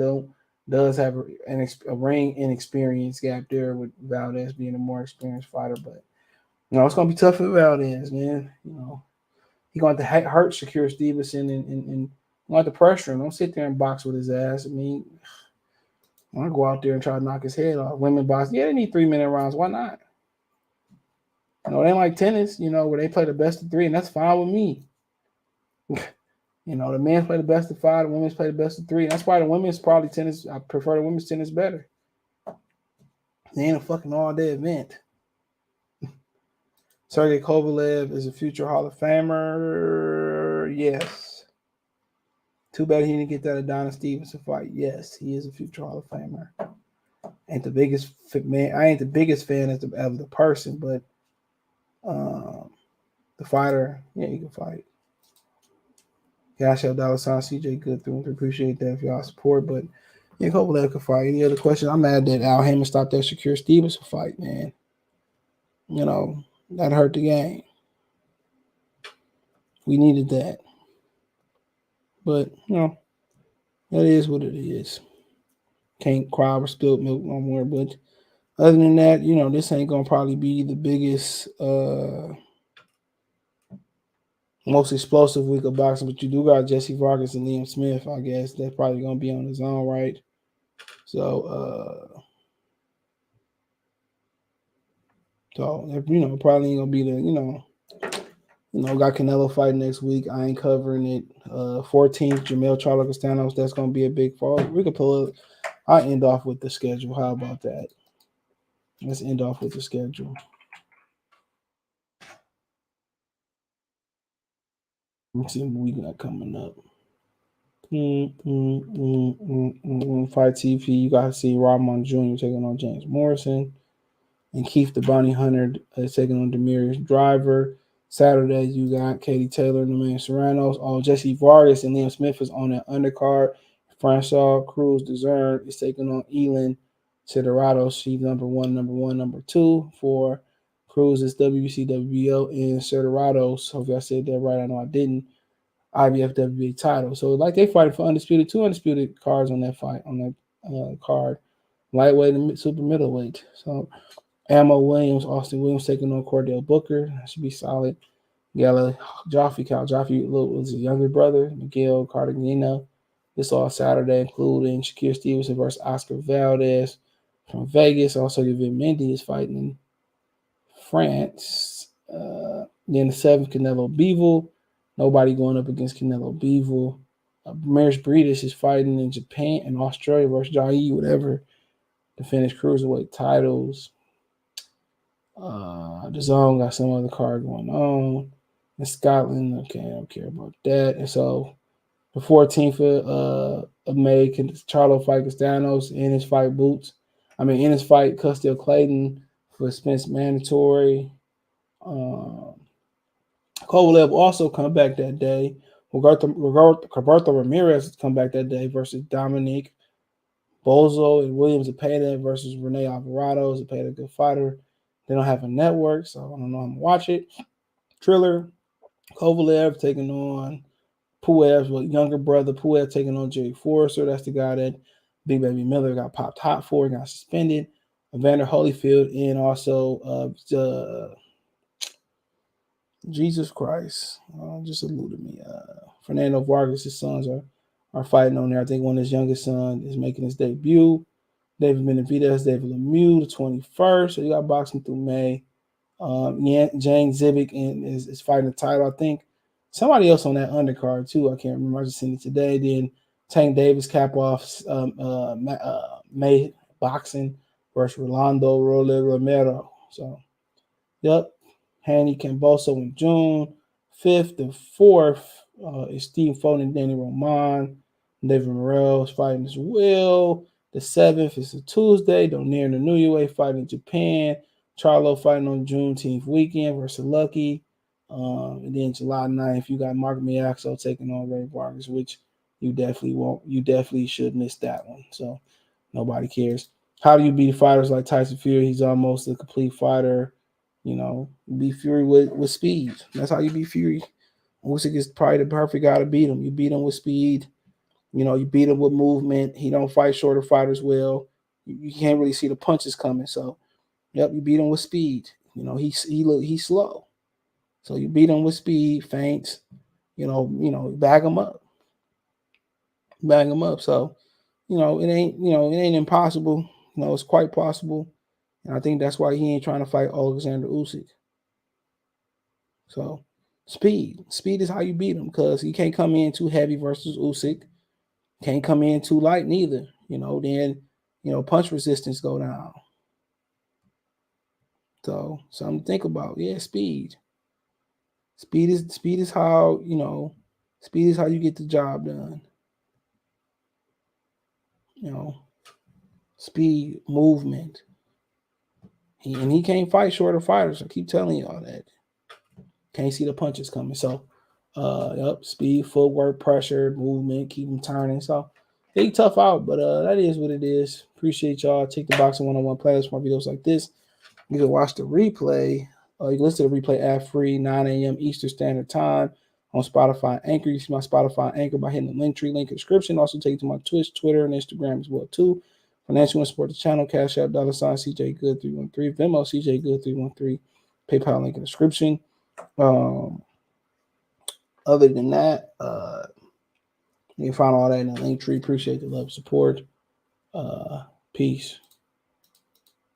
does have a ring inexperience gap there with Valdez being a more experienced fighter, but it's gonna be tough for Valdez, man. He's going to hurt Shakur Stevenson and want the pressure him. Don't sit there and box with his ass. I mean, I want to go out there and try to knock his head off. Women boxing, they need 3-minute rounds. Why not? It ain't like tennis, where they play the best of 3, and that's fine with me. The men play the best of 5, the women's play the best of 3. That's why the women's probably tennis. I prefer the women's tennis better. They ain't a fucking all-day event. Sergey Kovalev is a future Hall of Famer. Yes. Too bad he didn't get that Adonis Stevenson fight. Yes, he is a future Hall of Famer. Ain't the biggest man. I ain't the biggest fan of the person, but the fighter, he can fight. Cash Out $, CJ Good through. Appreciate that for y'all support, but Kovalev can fight. Any other questions? I'm mad that Al Haymon stopped that Shakur Stevenson fight, man. That hurt the game. We needed that. But, that is what it is. Can't cry over spilled milk no more. But other than that, this ain't going to probably be the biggest, most explosive week of boxing. But you do got Jesse Vargas and Liam Smith, I guess. That's probably going to be on his own, right? So, probably ain't going to be the, got Canelo fight next week. I ain't covering it. 14th, Jamel Charlo Castanos. That's going to be a big fall. We could pull it. I'll end off with the schedule. How about that? Let's end off with the schedule. Let's see what we got coming up. Fight TV. You got to see Ramon Jr. taking on James Morrison. And Keith the Bounty Hunter taking on Demarius Driver. Saturday, you got Katie Taylor and the man Serrano. Jesse Vargas and Liam Smith is on that undercard. Francois Cruz Dezern is taking on Elin Siderato. She's number 1, number 2 for Cruz's WBC, WBO, and Siderato. Hopefully I said that right. I know I didn't. IBF WBA title. So they fighting for two undisputed cards on that fight, on that card. Lightweight and super middleweight. So Ammo Williams, Austin Williams taking on Cordell Booker. That should be solid. Cal Jaffe was his younger brother, Miguel Cartagena. This all Saturday, including Shakur Stevenson versus Oscar Valdez from Vegas. Also, David Mendy is fighting in France. Then the 7th, Canelo Bivol. Nobody going up against Canelo Bivol. Maris Briedis is fighting in Japan and Australia versus Jai, whatever, to finish cruiserweight titles. The Zone got some other card going on in Scotland. Okay, I don't care about that. And so the 14th of May, Charlo fight Castanos in his fight in his fight Custio Clayton for Spence mandatory. Kovalev also come back that day. Roberto Ramirez come back that day versus Dominique Bozo and William Zepeda versus Rene Alvarado. Zepeda, good fighter. They don't have a network, so I don't know how to watch it. Triller, Kovalev taking on Puev's younger brother. Puev taking on Jerry Forrester. That's the guy that Big Baby Miller got popped hot for, got suspended. Evander Holyfield, and also Jesus Christ, just eluded me. Fernando Vargas, his sons are fighting on there. I think one of his youngest son is making his debut. David Benavidez, David Lemieux, the 21st. So you got boxing through May. Jane Zivic is fighting the title. I think somebody else on that undercard too. I can't remember. I just seen it today. Then Tank Davis cap off May boxing versus Rolando Romero. So, yep. Hanny Camboso in June. 5th and 4th is Steve Foden and Danny Roman. David Morrell is fighting as well. The 7th is a Tuesday. Donir and the New Year fighting in Japan. Charlo fighting on Juneteenth weekend versus Lucky. And then July 9th, you got Mark Miaxo taking on Ray Vargas, which you definitely won't. You definitely should miss that one. So nobody cares. How do you beat fighters like Tyson Fury? He's almost a complete fighter. You beat Fury with speed. That's how you beat Fury. Usyk is probably the perfect guy to beat him. You beat him with speed. You beat him with movement. He don't fight shorter fighters well. You can't really see the punches coming. So, yep, you beat him with speed. He's slow. So you beat him with speed, feints. Bag him up. Bag him up. So, it ain't impossible. It's quite possible. And I think that's why he ain't trying to fight Alexander Usyk. So, speed. Speed is how you beat him, because he can't come in too heavy versus Usyk. Can't come in too light neither. Then punch resistance go down. So something to think about. Yeah, speed. Speed is how you get the job done. Speed, movement. He can't fight shorter fighters. I keep telling y'all that. Can't see the punches coming. So speed, footwork, pressure, movement, keep him turning. So they tough out, but that is what it is. Appreciate y'all. Take the Boxing 101 playlist for videos like this. You can watch the replay. You can listen to the replay ad-free, 9 a.m. Eastern Standard Time on Spotify Anchor. You see my Spotify Anchor by hitting the link in the description. Also take you to my Twitch, Twitter, and Instagram as well, too. Financial and support the channel, Cash App, $sign CJ Good 313, Venmo, CJ Good 313, PayPal link in the description. Other than that, you can find all that in the link tree. Appreciate the love and support. Peace.